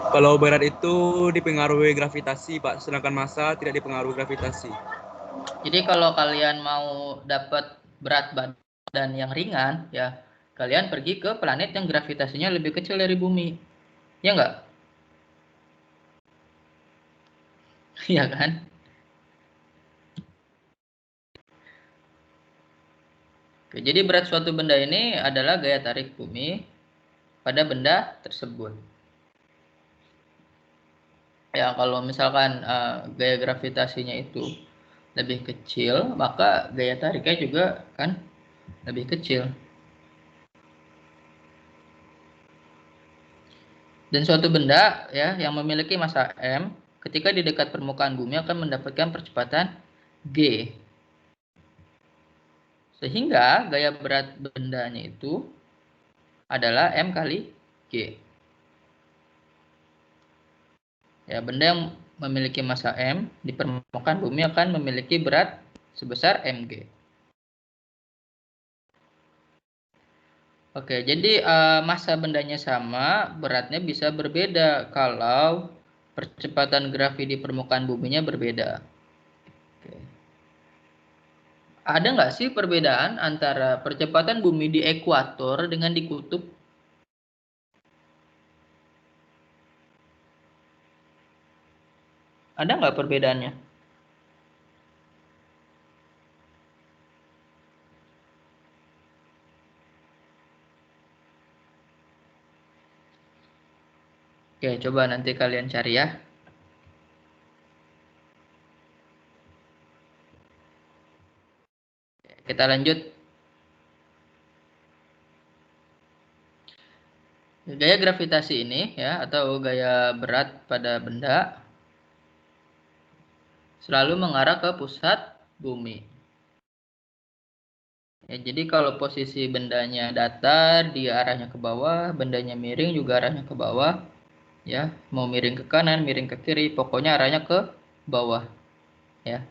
Speaker 6: Kalau berat itu dipengaruhi gravitasi, Pak, sedangkan massa tidak dipengaruhi gravitasi.
Speaker 1: Jadi kalau kalian mau dapat berat badan yang ringan, ya kalian pergi ke planet yang gravitasinya lebih kecil dari bumi. Ya enggak? Iya kan? Oke, jadi berat suatu benda ini adalah gaya tarik bumi pada benda tersebut. Ya, kalau misalkan gaya gravitasinya itu lebih kecil, maka gaya tariknya juga kan lebih kecil. Dan suatu benda ya yang memiliki massa m, ketika di dekat permukaan bumi akan mendapatkan percepatan g. Sehingga gaya berat bendanya itu adalah m kali g. Ya, benda yang memiliki massa m di permukaan bumi akan memiliki berat sebesar mg. Oke, jadi massa bendanya sama, beratnya bisa berbeda kalau percepatan gravi di permukaan buminya berbeda. Oke. Ada nggak sih perbedaan antara percepatan bumi di ekuator dengan di kutub? Ada nggak perbedaannya? Oke, coba nanti kalian cari ya. Kita lanjut. Gaya gravitasi ini ya atau gaya berat pada benda selalu mengarah ke pusat bumi. Ya, jadi kalau posisi bendanya datar, dia arahnya ke bawah, bendanya miring juga arahnya ke bawah. Ya, mau miring ke kanan, miring ke kiri, pokoknya arahnya ke bawah. Ya.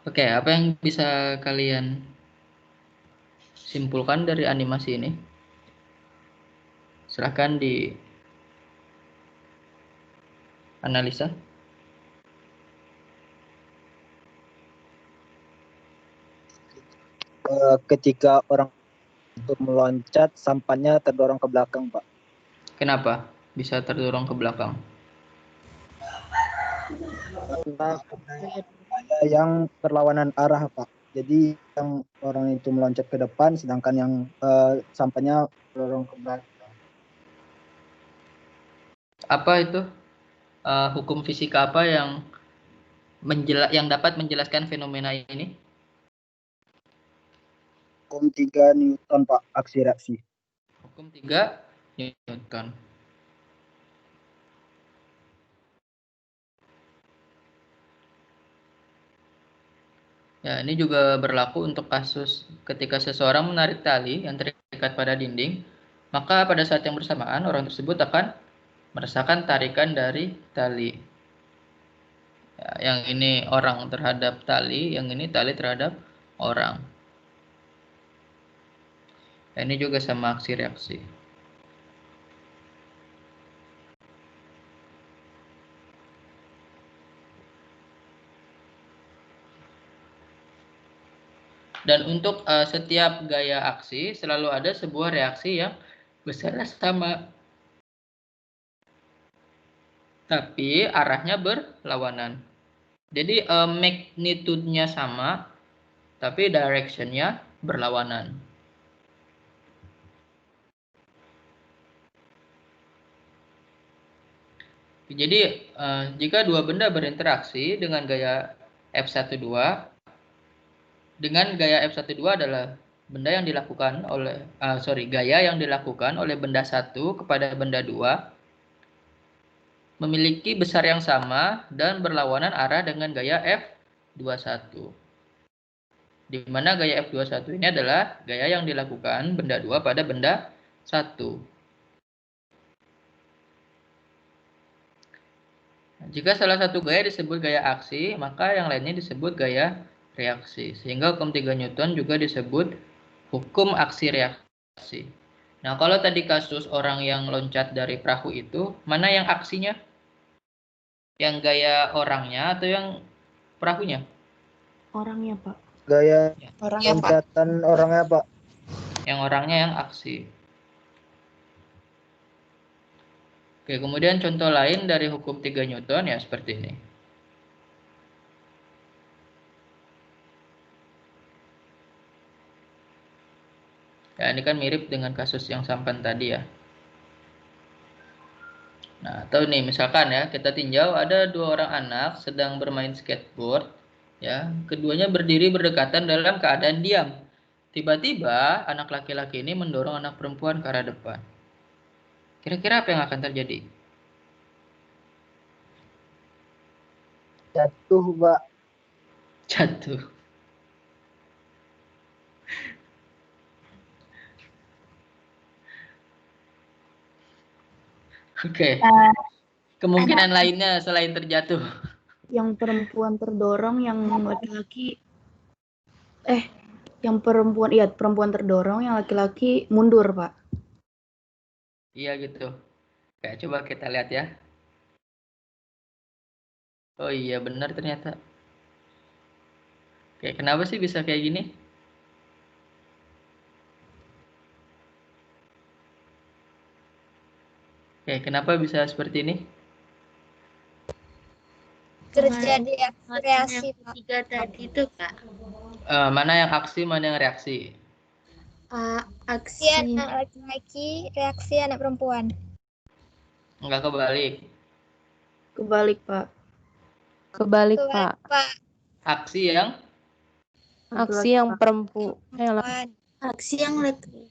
Speaker 1: Oke, apa yang bisa kalian simpulkan dari animasi ini? Silahkan di analisa.
Speaker 4: Ketika orang itu meloncat, sampannya terdorong ke belakang, Pak.
Speaker 1: Kenapa bisa terdorong ke belakang?
Speaker 4: Karena ada yang berlawanan arah, Pak. Jadi yang orang itu meloncat ke depan, sedangkan yang sampannya terdorong ke belakang.
Speaker 1: Apa itu hukum fisika apa yang dapat menjelaskan fenomena ini?
Speaker 4: Hukum 3 Newton, Pak, aksi reaksi.
Speaker 1: Hukum 3 Newton. Ya, ini juga berlaku untuk kasus ketika seseorang menarik tali yang terikat pada dinding, maka pada saat yang bersamaan orang tersebut akan merasakan tarikan dari tali. Ya, yang ini orang terhadap tali, yang ini tali terhadap orang. Ya, ini juga sama aksi reaksi. Dan untuk setiap gaya aksi selalu ada sebuah reaksi yang besarnya sama, tapi arahnya berlawanan. Jadi magnitude-nya sama, tapi direction-nya berlawanan. Jadi jika dua benda berinteraksi dengan gaya F12, dengan gaya F12 adalah benda yang dilakukan oleh gaya yang dilakukan oleh benda satu kepada benda dua memiliki besar yang sama dan berlawanan arah dengan gaya F21. Di mana gaya F21 ini adalah gaya yang dilakukan benda dua pada benda satu. Jika salah satu gaya disebut gaya aksi, maka yang lainnya disebut gaya reaksi. Sehingga hukum 3 Newton juga disebut hukum aksi reaksi. Nah, kalau tadi kasus orang yang loncat dari perahu itu, mana yang aksinya? Yang gaya orangnya atau yang perahunya?
Speaker 5: Orangnya, Pak.
Speaker 4: Gaya
Speaker 3: Orangnya, Pak.
Speaker 4: loncatan orangnya, Pak.
Speaker 1: Yang orangnya yang aksi. Oke, kemudian contoh lain dari hukum 3 Newton ya seperti ini. Ya, ini kan mirip dengan kasus yang sampan tadi ya. Nah, atau nih misalkan ya, kita tinjau ada dua orang anak sedang bermain skateboard, ya. Keduanya berdiri berdekatan dalam keadaan diam. Tiba-tiba anak laki-laki ini mendorong anak perempuan ke arah depan. Kira-kira apa yang akan terjadi?
Speaker 4: Jatuh, Pak.
Speaker 1: Jatuh. Oke. Kemungkinan lainnya selain terjatuh.
Speaker 5: Yang perempuan terdorong, yang laki-laki yang perempuan terdorong, yang laki-laki mundur, Pak.
Speaker 1: Iya gitu. Oke, coba kita lihat ya. Oh iya benar ternyata. Oke, kenapa sih bisa kayak gini? Oke, kenapa bisa seperti ini?
Speaker 3: Terjadi reaksi, Pak.
Speaker 7: Tiga tadi itu, Pak.
Speaker 1: Mana yang aksi, mana yang reaksi?
Speaker 3: Aksi anak laki-laki, reaksi anak perempuan.
Speaker 1: Enggak kebalik.
Speaker 5: Kebalik, Pak.
Speaker 8: Kebalik,
Speaker 3: Kebalik,
Speaker 8: Pak.
Speaker 3: Pak.
Speaker 1: Aksi yang
Speaker 8: Aksi yang perempuan.
Speaker 7: Aksi yang laki.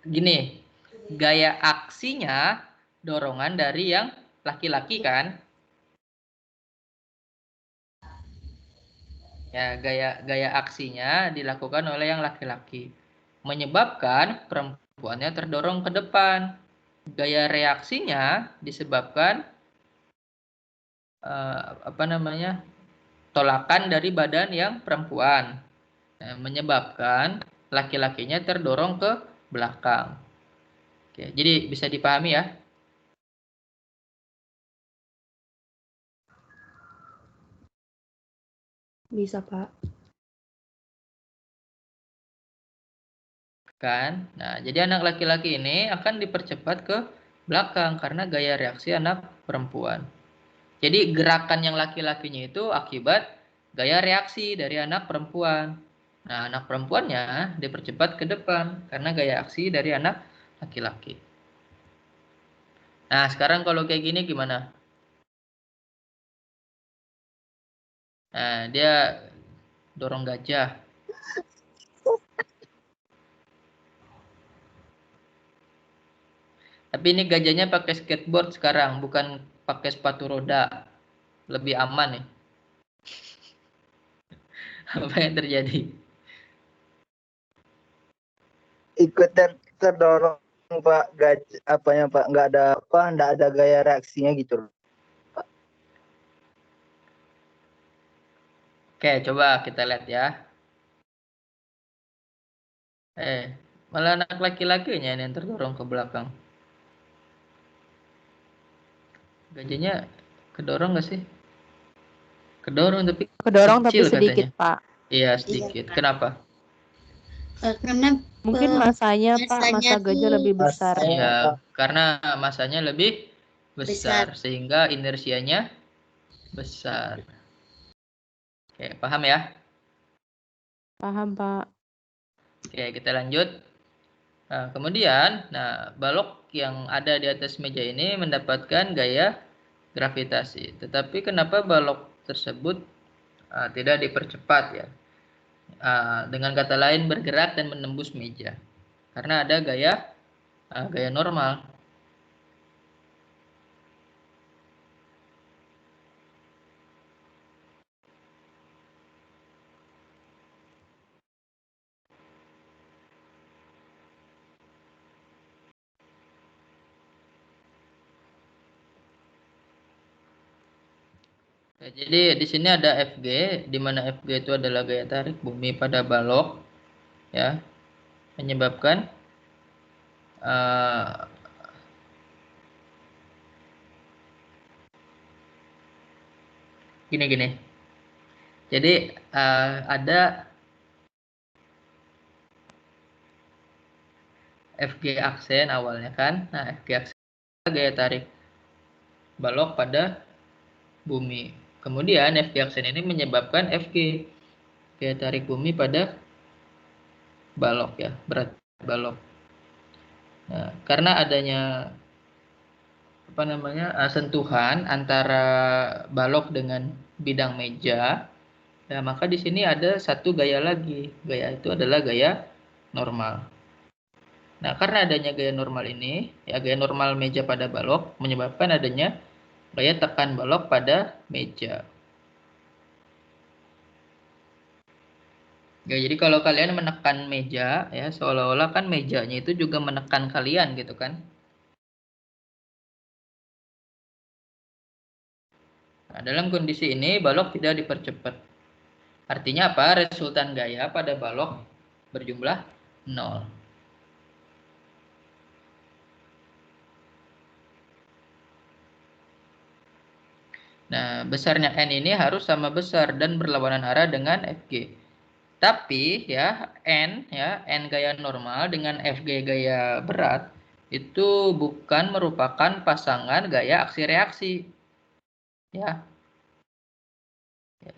Speaker 1: gini, gaya aksinya dorongan dari yang laki-laki kan? Ya, gaya aksinya dilakukan oleh yang laki-laki, menyebabkan perempuannya terdorong ke depan. Gaya reaksinya disebabkan tolakan dari badan yang perempuan, menyebabkan laki-lakinya terdorong ke belakang. Oke, jadi bisa dipahami ya?
Speaker 5: Bisa, Pak.
Speaker 1: Kan? Nah, jadi anak laki-laki ini akan dipercepat ke belakang karena gaya reaksi anak perempuan. Jadi gerakan yang laki-lakinya itu akibat gaya reaksi dari anak perempuan. Nah, anak perempuannya dipercepat ke depan karena gaya aksi dari anak laki-laki. Nah, sekarang kalau kayak gini gimana? Nah, dia dorong gajah. Tapi ini gajahnya pakai skateboard sekarang, bukan pakai sepatu roda. Lebih aman nih. Apa yang terjadi?
Speaker 4: Ikut terdorong, Pak. Apanya, Pak? Nggak ada gaya reaksinya gitu loh.
Speaker 1: Oke, coba kita lihat ya. Malah anak laki-lakinya yang terdorong ke belakang. Gajahnya kedorong nggak sih? Kedorong tapi kecil
Speaker 8: sedikit,
Speaker 1: katanya.
Speaker 8: Pak.
Speaker 1: Iya, sedikit. Kenapa?
Speaker 7: Karena
Speaker 8: Mungkin masanya, Pak, masa gajah lebih besar.
Speaker 1: Iya, karena masanya lebih besar sehingga inersianya besar. Oke, paham ya?
Speaker 8: Paham, Pak.
Speaker 1: Oke, kita lanjut. Nah, kemudian, balok yang ada di atas meja ini mendapatkan gaya gravitasi. Tetapi kenapa balok tersebut tidak dipercepat ya? Dengan kata lain bergerak dan menembus meja. Karena ada gaya normal. Jadi di sini ada Fg, di mana Fg itu adalah gaya tarik bumi pada balok, ya, menyebabkan gini. Jadi ada Fg aksen awalnya kan. Nah, Fg aksen gaya tarik balok pada bumi. Kemudian Fg aksen ini menyebabkan Fg gaya tarik bumi pada balok ya, berat balok. Nah, karena adanya sentuhan antara balok dengan bidang meja, ya, maka di sini ada satu gaya lagi. Gaya itu adalah gaya normal. Nah, karena adanya gaya normal ini, ya, gaya normal meja pada balok menyebabkan adanya gaya tekan balok pada meja. Ya, jadi kalau kalian menekan meja, ya, seolah-olah kan mejanya itu juga menekan kalian gitu kan. Nah, dalam kondisi ini balok tidak dipercepat. Artinya apa? Resultan gaya pada balok berjumlah 0. Nah, besarnya N ini harus sama besar dan berlawanan arah dengan Fg. Tapi ya N gaya normal dengan Fg gaya berat itu bukan merupakan pasangan gaya aksi reaksi. Ya.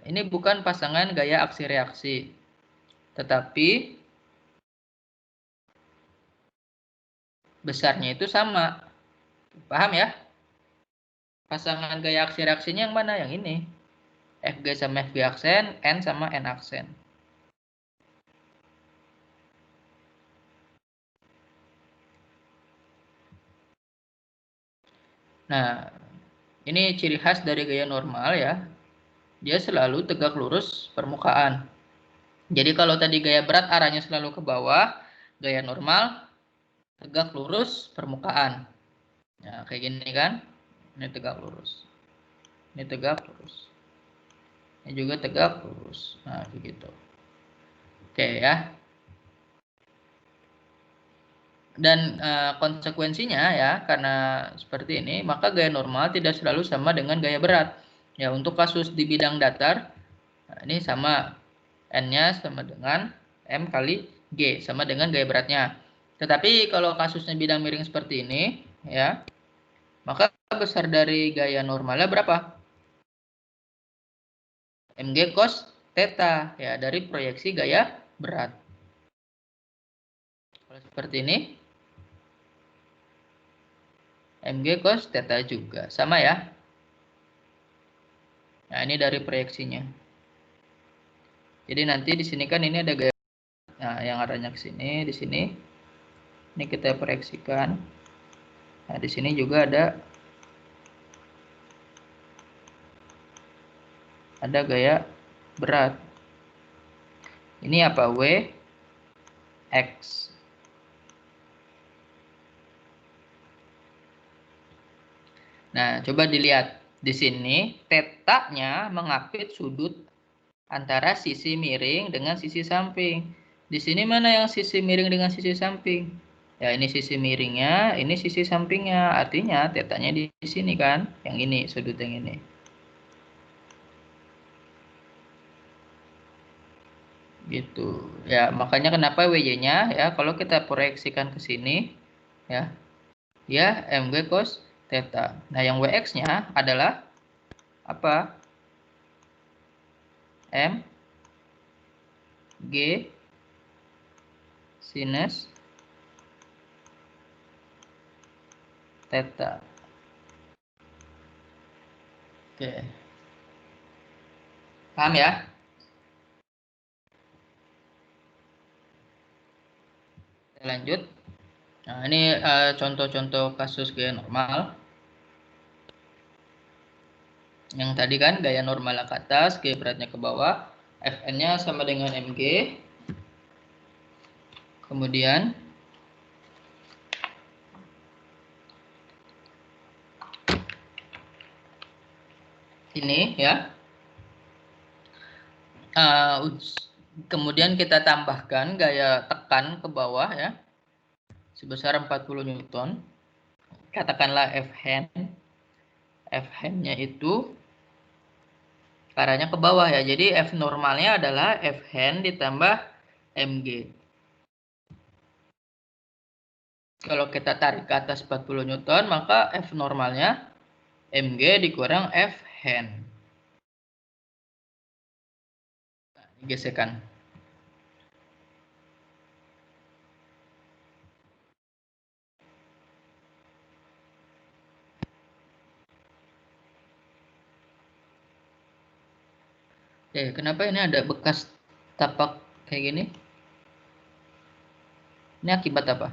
Speaker 1: Ini bukan pasangan gaya aksi reaksi. Tetapi besarnya itu sama. Paham ya? Pasangan gaya aksi reaksinya yang mana? Yang ini. Fg sama Fg aksen, N sama N aksen. Nah, ini ciri khas dari gaya normal ya. Dia selalu tegak lurus permukaan. Jadi kalau tadi gaya berat arahnya selalu ke bawah, gaya normal tegak lurus permukaan. Nah, kayak gini kan? Ini tegak lurus. Ini tegak lurus. Ini juga tegak lurus. Nah, begitu. Oke ya. Dan konsekuensinya ya, karena seperti ini, maka gaya normal tidak selalu sama dengan gaya berat. Ya, untuk kasus di bidang datar, nah, ini sama N-nya sama dengan M kali G, sama dengan gaya beratnya. Tetapi kalau kasusnya bidang miring seperti ini, ya, maka besar dari gaya normalnya berapa? Mg cos theta, ya, dari proyeksi gaya berat. Kalau seperti ini, Mg cos theta juga, sama ya. Nah, ini dari proyeksinya. Jadi nanti di sini kan ini ada gaya, nah, yang arahnya ke sini, di sini. Ini kita proyeksikan. Nah, di sini juga ada gaya berat. Ini apa? W X. Nah, coba dilihat. Di sini tetanya mengapit sudut antara sisi miring dengan sisi samping. Di sini mana yang sisi miring dengan sisi samping? Ya, ini sisi miringnya, ini sisi sampingnya. Artinya tetanya di sini kan, yang ini, sudut yang ini. Gitu. Ya, makanya kenapa WY-nya ya, kalau kita proyeksikan ke sini ya, Mg cos theta. Nah, yang Wx-nya adalah apa? M G sinus Theta. Oke. Paham ya? Kita lanjut. Nah, ini contoh-contoh kasus gaya normal. Yang tadi kan gaya normal ke atas, G beratnya ke bawah, Fn-nya sama dengan mg. Kemudian ini ya. Kemudian kita tambahkan gaya tekan ke bawah ya. Sebesar 40 Newton. Katakanlah Fn. Fn-nya itu arahnya ke bawah ya. Jadi F normalnya adalah Fn ditambah mg. Kalau kita tarik ke atas 40 Newton, maka F normalnya mg dikurang Fn. Nah, gesekan. Oke, kenapa ini ada bekas tapak kayak gini? Ini akibat apa?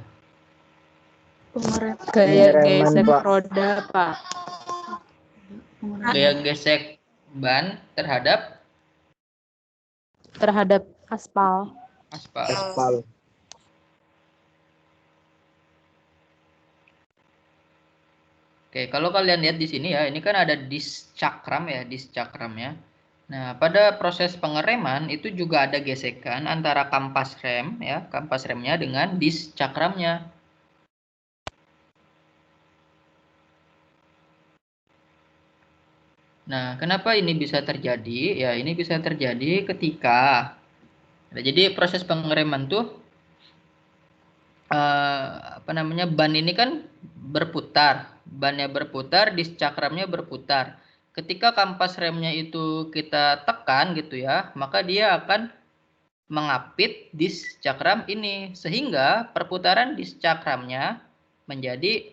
Speaker 8: Gaya
Speaker 4: Pengereman,
Speaker 8: gesek
Speaker 4: Pak.
Speaker 8: roda, Pak.
Speaker 1: Gaya gesek ban terhadap
Speaker 8: Aspal.
Speaker 4: Aspal.
Speaker 1: Oke, kalau kalian lihat di sini ya, ini kan ada disk cakram ya, disk cakramnya. Nah, pada proses pengereman itu juga ada gesekan antara kampas rem ya, kampas remnya dengan disk cakramnya. Nah, kenapa ini bisa terjadi? Ya, ini bisa terjadi ketika jadi proses pengereman tuh ban ini kan berputar, bannya berputar, disk cakramnya berputar. Ketika kampas remnya itu kita tekan gitu ya, maka dia akan mengapit disk cakram ini sehingga perputaran disk cakramnya menjadi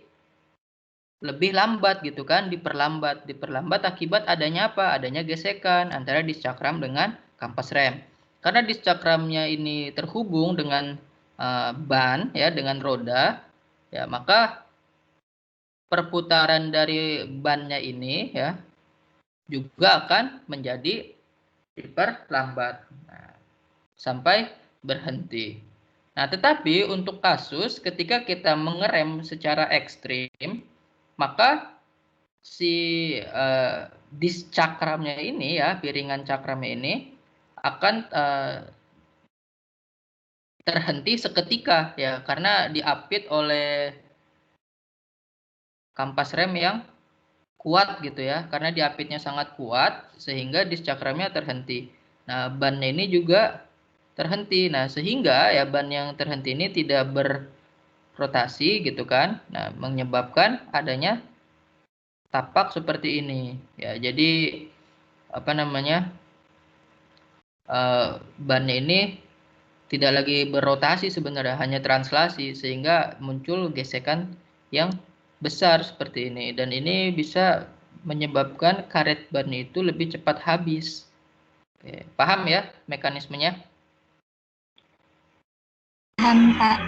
Speaker 1: lebih lambat gitu kan, diperlambat akibat adanya apa? Adanya gesekan antara disk cakram dengan kampas rem. Karena disk cakramnya ini terhubung dengan ban ya, dengan roda ya, maka perputaran dari bannya ini ya juga akan menjadi diperlambat sampai berhenti. Nah, tetapi untuk kasus ketika kita mengerem secara ekstrim, maka si disk cakramnya ini ya, piringan cakramnya ini akan terhenti seketika ya, karena diapit oleh kampas rem yang kuat gitu ya, karena diapitnya sangat kuat sehingga disk cakramnya terhenti. Nah, bannya ini juga terhenti. Nah, sehingga ya ban yang terhenti ini tidak berrotasi gitu kan. Nah, menyebabkan adanya tapak seperti ini. Ya, jadi apa namanya? Bannya ini tidak lagi berrotasi sebenarnya, hanya translasi sehingga muncul gesekan yang besar seperti ini, dan ini bisa menyebabkan karet ban itu lebih cepat habis. Oke, paham ya mekanismenya?
Speaker 7: Paham, Pak.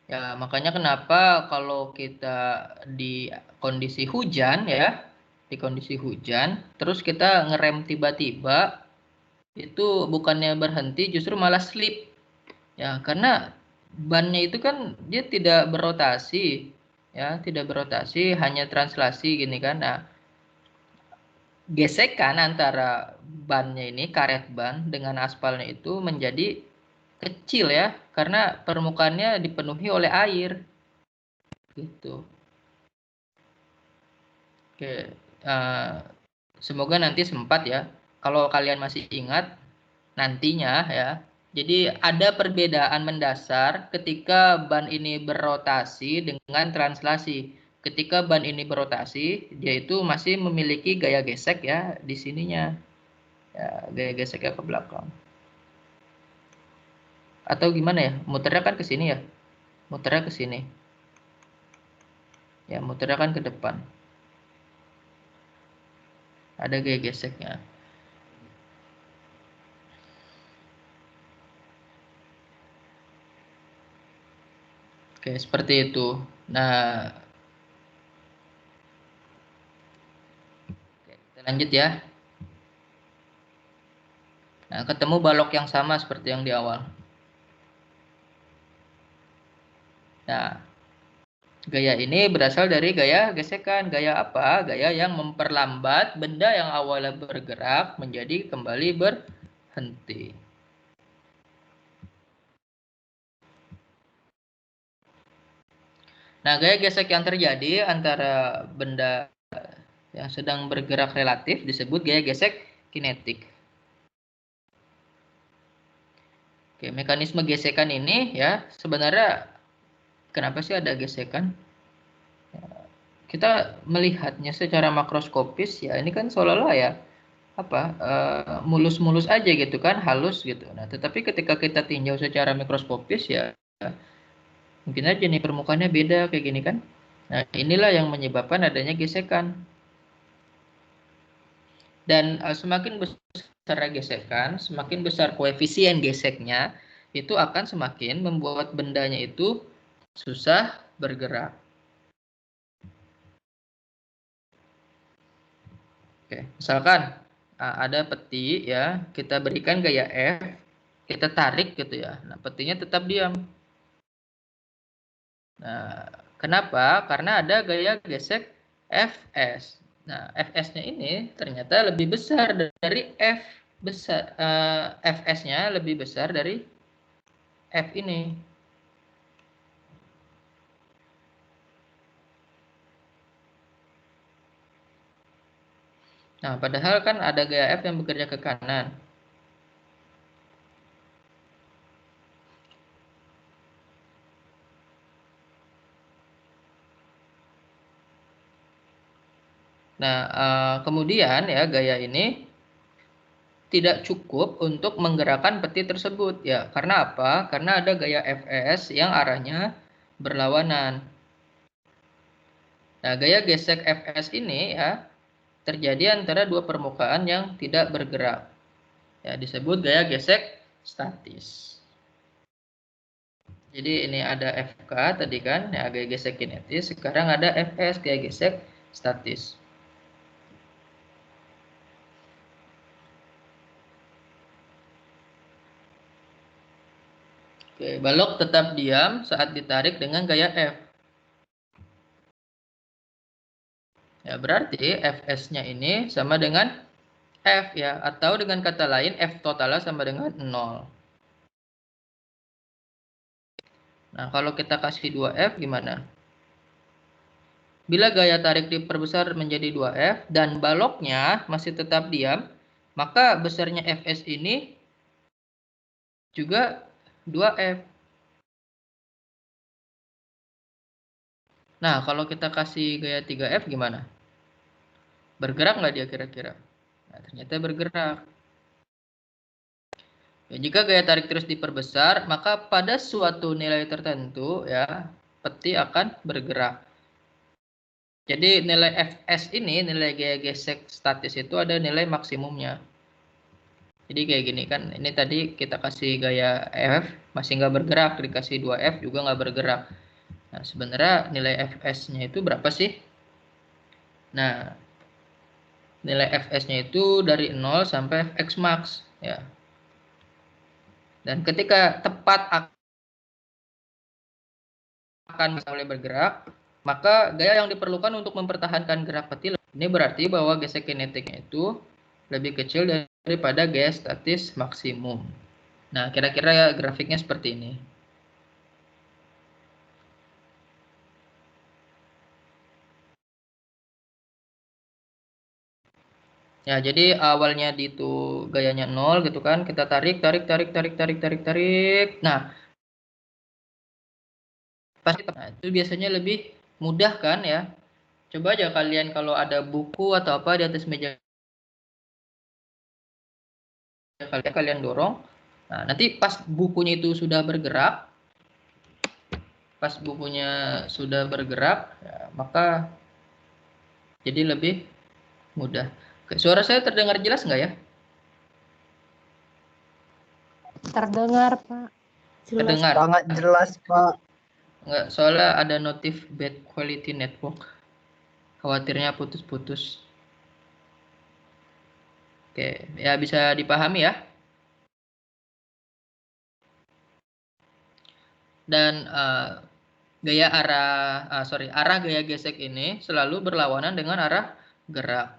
Speaker 1: Ya, makanya kenapa kalau kita di kondisi hujan ya, di kondisi hujan, terus kita ngerem tiba-tiba, itu bukannya berhenti, justru malah slip. Ya, karena bannya itu kan dia tidak berotasi, ya, tidak berotasi, hanya translasi gini kan. Nah, gesekan antara bannya ini, karet ban dengan aspalnya itu menjadi kecil ya, karena permukaannya dipenuhi oleh air, gitu. Oke, semoga nanti sempat ya. Kalau kalian masih ingat nantinya ya. Jadi ada perbedaan mendasar ketika ban ini berrotasi dengan translasi. Ketika ban ini berrotasi, dia itu masih memiliki gaya gesek ya di sininya. Ya, gaya geseknya ke belakang. Atau gimana ya? Muternya kan ke sini ya. muternya ke sini. Ya, muternya kan ke depan. Ada gaya geseknya. Oke, seperti itu. Nah, oke, kita lanjut ya. Nah, ketemu balok yang sama seperti yang di awal. Nah, gaya ini berasal dari gaya gesekan. Gaya apa? Gaya yang memperlambat benda yang awalnya bergerak menjadi kembali berhenti. Nah, gaya gesek yang terjadi antara benda yang sedang bergerak relatif disebut gaya gesek kinetik. Oke, mekanisme gesekan ini ya sebenarnya kenapa sih ada gesekan? Kita melihatnya secara makroskopis ya ini kan seolah-olah ya mulus-mulus aja gitu kan, halus gitu. Nah, tetapi ketika kita tinjau secara mikroskopis ya mungkin aja nih permukaannya beda kayak gini kan. Nah, inilah yang menyebabkan adanya gesekan. Dan semakin besar gesekan, semakin besar koefisien geseknya, itu akan semakin membuat bendanya itu susah bergerak. Oke, misalkan ada peti ya, kita berikan gaya F, kita tarik gitu ya. Nah, petinya tetap diam. Nah, kenapa? Karena ada gaya gesek Fs. Nah, Fs-nya ini ternyata lebih besar dari F besar. Fs-nya lebih besar dari F ini. Nah, padahal kan ada gaya F yang bekerja ke kanan. Nah, kemudian ya gaya ini tidak cukup untuk menggerakkan peti tersebut ya. Karena apa? Karena ada gaya Fs yang arahnya berlawanan. Nah, gaya gesek Fs ini ya terjadi antara dua permukaan yang tidak bergerak. Ya, disebut gaya gesek statis. Jadi ini ada FK tadi kan, ya gaya gesek kinetis. Sekarang ada Fs gaya gesek statis. Oke, balok tetap diam saat ditarik dengan gaya F. Ya, berarti Fs-nya ini sama dengan F ya, atau dengan kata lain F totalnya sama dengan 0. Nah, kalau kita kasih 2F gimana? Bila gaya tarik diperbesar menjadi 2F dan baloknya masih tetap diam, maka besarnya Fs ini juga 2F. Nah, kalau kita kasih gaya 3F gimana? Bergerak nggak dia kira-kira? Nah, ternyata bergerak. Ya, jika gaya tarik terus diperbesar, maka pada suatu nilai tertentu ya, peti akan bergerak. Jadi nilai Fs ini, nilai gaya gesek statis itu ada nilai maksimumnya. Jadi kayak gini kan, ini tadi kita kasih gaya F, masih nggak bergerak, dikasih 2F juga nggak bergerak. Nah, sebenarnya nilai Fs-nya itu berapa sih? Nah, nilai Fs-nya itu dari 0 sampai Fx max ya. Dan ketika tepat akan mulai bergerak, maka gaya yang diperlukan untuk mempertahankan gerak peti ini berarti bahwa gesek kinetiknya itu lebih kecil daripada gaya statis maksimum. Nah, kira-kira grafiknya seperti ini. Ya, jadi awalnya di itu gayanya 0 gitu kan, kita tarik. Nah, pasti itu biasanya lebih mudah kan ya. Coba aja kalian kalau ada buku atau apa di atas meja kalian dorong. Nah, nanti pas bukunya itu sudah bergerak, pas bukunya sudah bergerak, ya, maka jadi lebih mudah. Oke, suara saya terdengar jelas nggak ya?
Speaker 8: Terdengar, Pak.
Speaker 1: Terdengar.
Speaker 4: Sangat jelas, Pak.
Speaker 1: Nggak, soalnya ada notif bad quality network. Khawatirnya putus-putus. Oke, ya bisa dipahami ya. Dan arah gaya gesek ini selalu berlawanan dengan arah gerak.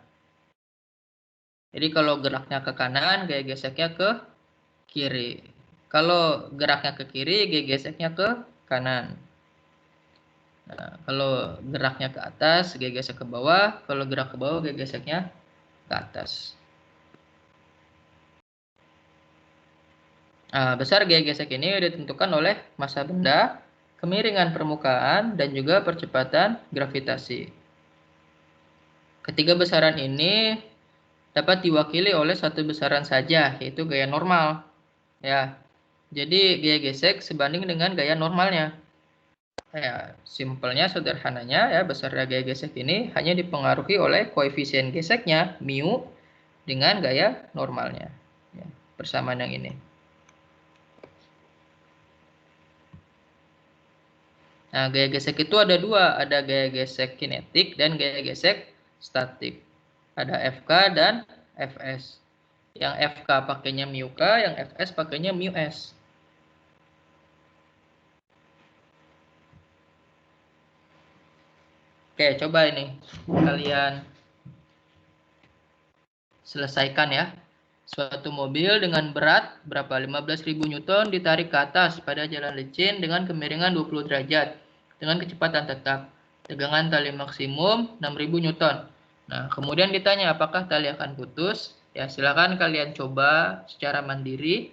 Speaker 1: Jadi kalau geraknya ke kanan, gaya geseknya ke kiri. Kalau geraknya ke kiri, gaya geseknya ke kanan. Nah, kalau geraknya ke atas, gaya gesek ke bawah. Kalau gerak ke bawah, gaya geseknya ke atas. Nah, besar gaya gesek ini ditentukan oleh massa benda, kemiringan permukaan, dan juga percepatan gravitasi. Ketiga besaran ini dapat diwakili oleh satu besaran saja, yaitu gaya normal. Ya, jadi gaya gesek sebanding dengan gaya normalnya. Ya, simpelnya, sederhananya, ya besar gaya gesek ini hanya dipengaruhi oleh koefisien geseknya, mu, dengan gaya normalnya. Ya, persamaan yang ini. Nah, gaya gesek itu ada dua, ada gaya gesek kinetik dan gaya gesek statik. Ada FK dan Fs. Yang FK pakainya mu K, yang Fs pakainya mu S. Oke, coba ini kalian selesaikan ya. Suatu mobil dengan berat berapa? 15.000 Newton ditarik ke atas pada jalan licin dengan kemiringan 20 derajat dengan kecepatan tetap. Tegangan tali maksimum 6.000 Newton. Nah, kemudian ditanya apakah tali akan putus? Ya, silakan kalian coba secara mandiri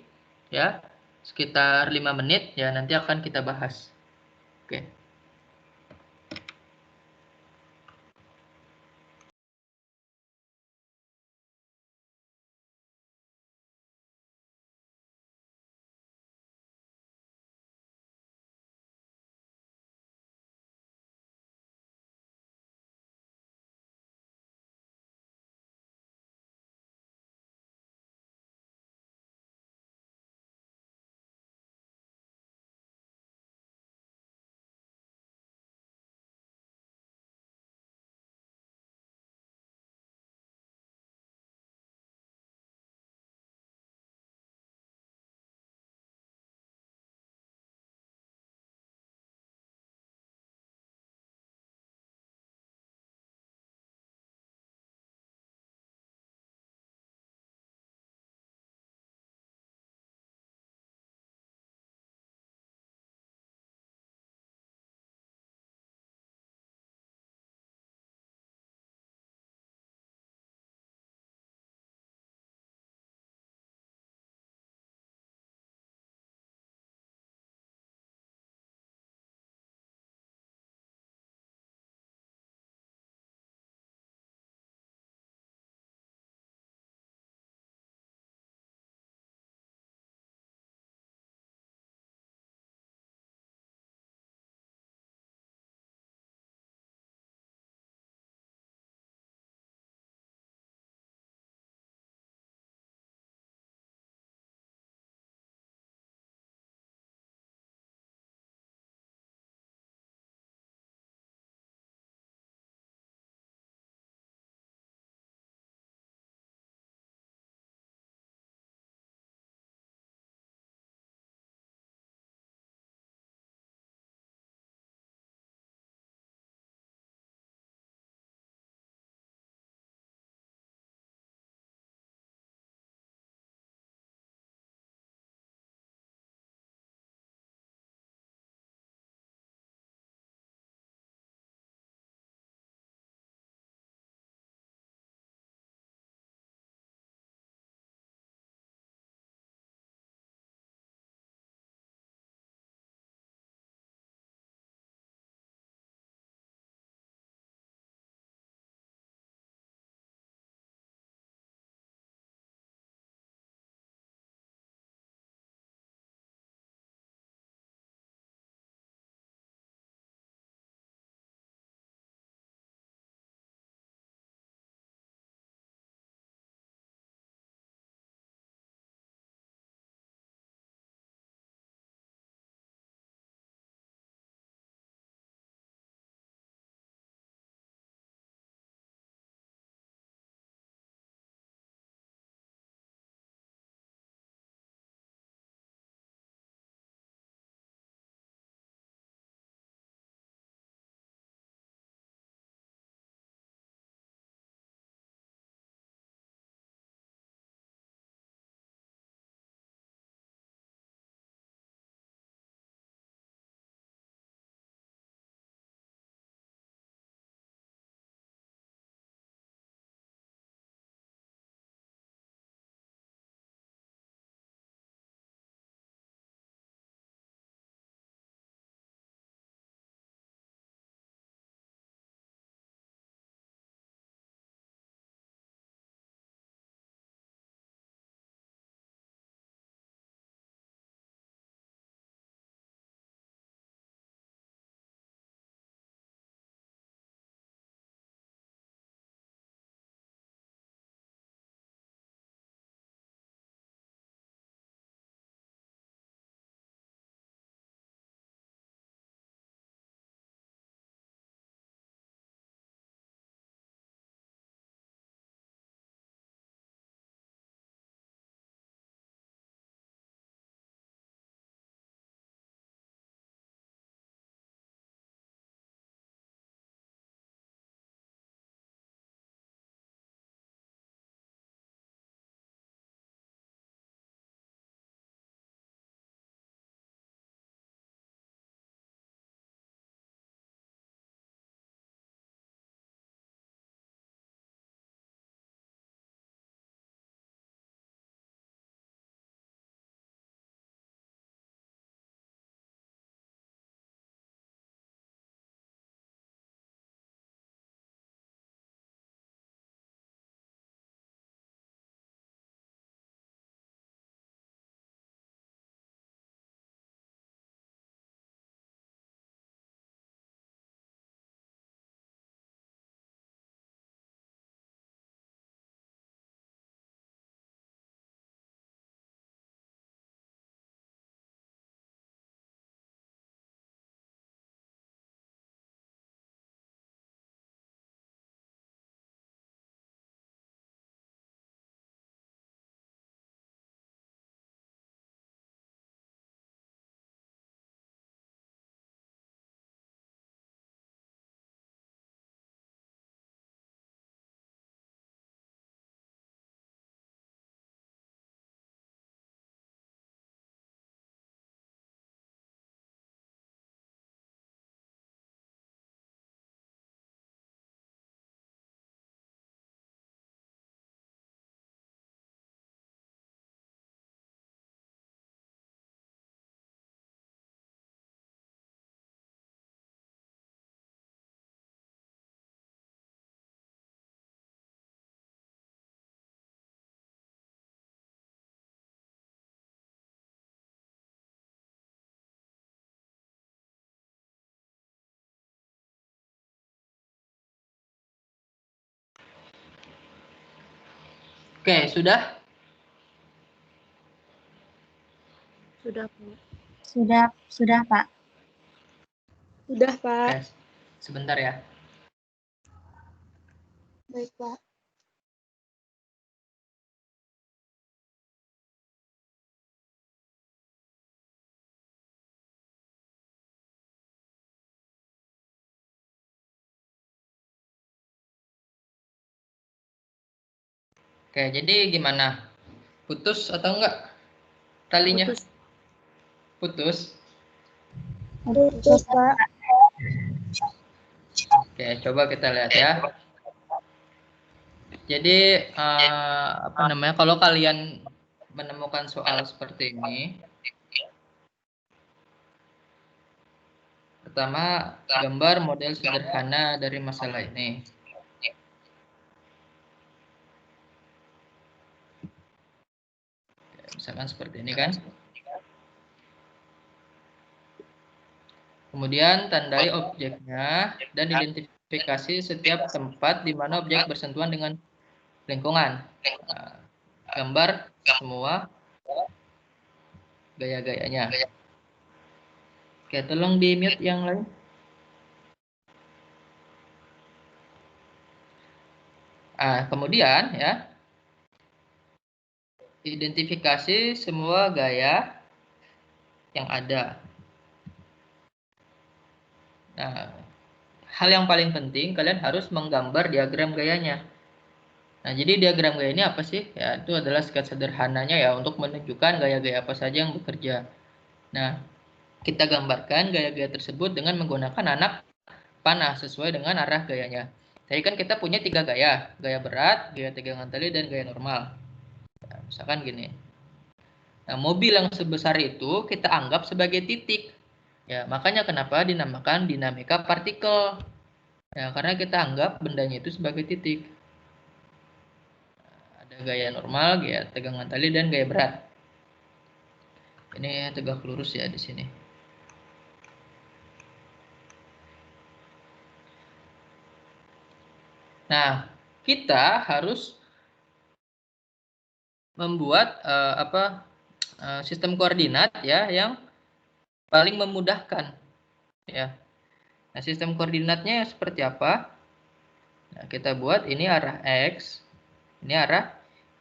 Speaker 1: ya. Sekitar 5 menit ya, nanti akan kita bahas. Oke. Oke, sudah?
Speaker 7: Sudah, Pak.
Speaker 3: Sudah, Pak.
Speaker 2: Sudah, Pak.
Speaker 1: Oke, sebentar ya.
Speaker 2: Baik, Pak.
Speaker 1: Oke, jadi gimana? Putus atau enggak talinya? Putus.
Speaker 2: Putus, Pak.
Speaker 1: Oke, coba kita lihat ya. Jadi apa namanya? Kalau kalian menemukan soal seperti ini, pertama gambar model sederhana dari masalah ini. Oke, misalkan seperti ini kan. Kemudian tandai objeknya dan identifikasi setiap tempat di mana objek bersentuhan dengan lingkungan. Nah, gambar semua gaya-gayanya. Oke, tolong di mute yang lain. Kemudian ya, identifikasi semua gaya yang ada. Nah, hal yang paling penting kalian harus menggambar diagram gayanya. Nah, jadi diagram gaya ini apa sih? Ya, itu adalah sketsa sederhananya ya untuk menunjukkan gaya-gaya apa saja yang bekerja. Nah, kita gambarkan gaya-gaya tersebut dengan menggunakan anak panah sesuai dengan arah gayanya. Tadi kan kita punya 3 gaya. Gaya berat, gaya tegangan tali, dan gaya normal. Nah, misalkan gini. Nah, mobil yang sebesar itu kita anggap sebagai titik. Ya, makanya kenapa dinamakan dinamika partikel. Ya, karena kita anggap bendanya itu sebagai titik. Ada gaya normal, gaya tegangan tali, dan gaya berat. Ini tegak lurus ya di sini. Nah, kita harus membuat sistem koordinat ya yang paling memudahkan ya. Nah, sistem koordinatnya seperti apa? Nah, kita buat ini arah X, ini arah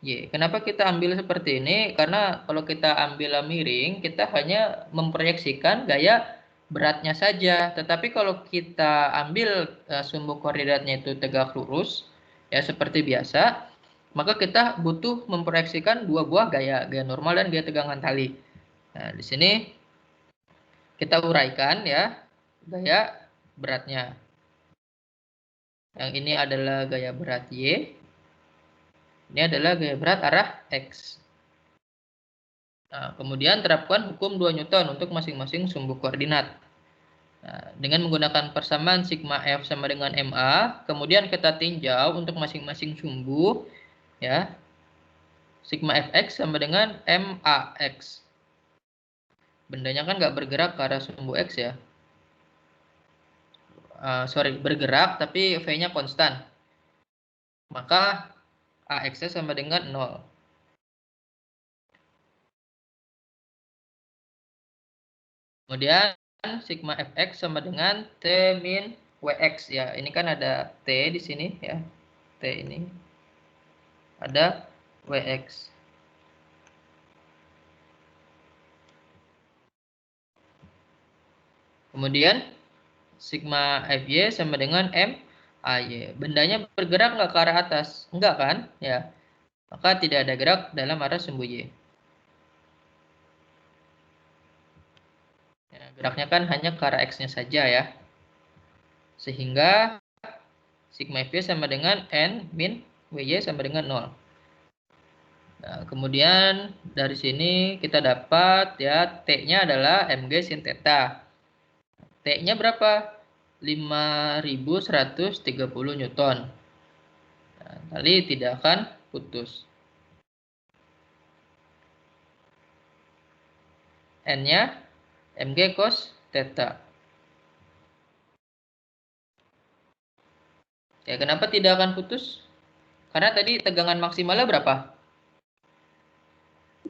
Speaker 1: Y. Kenapa kita ambil seperti ini? Karena kalau kita ambil miring, kita hanya memproyeksikan gaya beratnya saja. Tetapi kalau kita ambil sumbu koordinatnya itu tegak lurus, ya seperti biasa, maka kita butuh memproyeksikan dua buah gaya, gaya normal dan gaya tegangan tali. Nah, di sini kita uraikan ya gaya beratnya. Yang ini adalah gaya berat Y. Ini adalah gaya berat arah X. Nah, kemudian terapkan hukum 2 Newton untuk masing-masing sumbu koordinat. Nah, dengan menggunakan persamaan sigma F sama dengan MA, kemudian kita tinjau untuk masing-masing sumbu, ya. Sigma Fx sama dengan MAX. Bendanya kan nggak bergerak ke arah sumbu X ya. Bergerak tapi V-nya konstan. Maka AX-nya sama dengan 0. Kemudian sigma Fx sama dengan T min Wx ya. Ini kan ada T di sini ya. T ini. Ada Wx. Kemudian sigma Fy sama dengan MAY. Bendanya bergerak nggak ke arah atas? Enggak kan? Ya. Maka tidak ada gerak dalam arah sumbu Y. Ya, geraknya kan hanya ke arah X-nya saja ya. Sehingga sigma Fy sama dengan N min Wy sama dengan 0. Nah, kemudian dari sini kita dapat ya T-nya adalah Mg sin theta. T-nya berapa? 5130 Newton. Nah, tali tidak akan putus. N-nya Mg cos theta. Ya, kenapa tidak akan putus? Karena tadi tegangan maksimalnya berapa?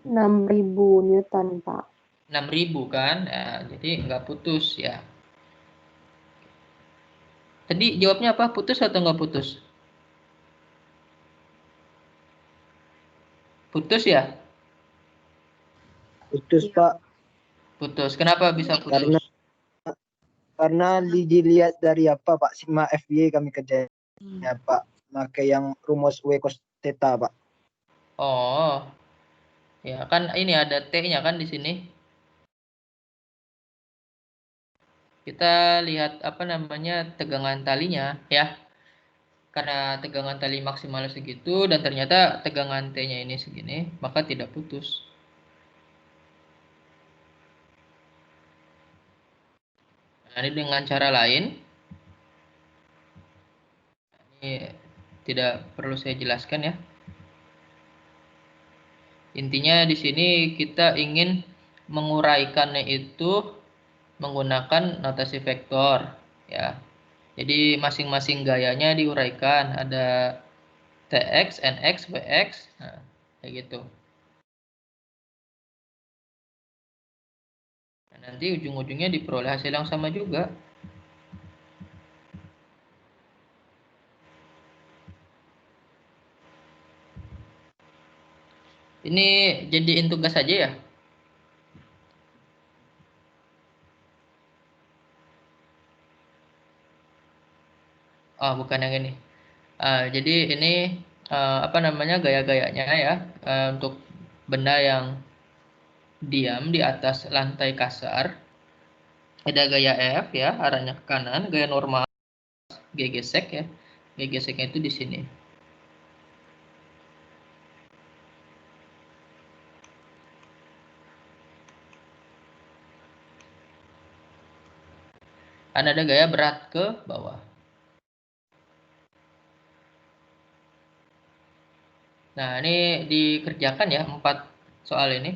Speaker 8: 6.000 Newton, Pak.
Speaker 1: 6.000 kan? Ya, jadi nggak putus ya. Tadi jawabnya apa? Putus atau nggak putus? Putus ya?
Speaker 4: Putus,
Speaker 7: Iya.
Speaker 4: Pak.
Speaker 1: Putus. Kenapa bisa
Speaker 4: Karena
Speaker 1: putus?
Speaker 4: dilihat dari apa, Pak? Sigma FY kami kerjanya, Pak. Pakai yang rumus W cos theta, Pak.
Speaker 1: Oh, ya kan ini ada T-nya kan di sini. Kita lihat apa namanya tegangan talinya ya. Karena tegangan tali maksimal segitu dan ternyata tegangan T-nya ini segini, maka tidak putus. Nah, ini dengan cara lain. Ini tidak perlu saya jelaskan ya. Intinya di sini kita ingin menguraikannya itu menggunakan notasi vektor ya. Jadi masing-masing gayanya diuraikan, ada Tx, Nx, Vx, nah, kayak gitu. Nah, nanti ujung-ujungnya diperoleh hasil yang sama juga. Ini jadiin tugas saja ya. Oh, bukan yang ini. Jadi ini apa namanya gaya-gayanya ya untuk benda yang diam di atas lantai kasar. Ada gaya F ya, arahnya ke kanan, gaya normal, G gesek ya. G geseknya itu di sini. Ada gaya berat ke bawah. Nah, ini dikerjakan ya 4 soal ini.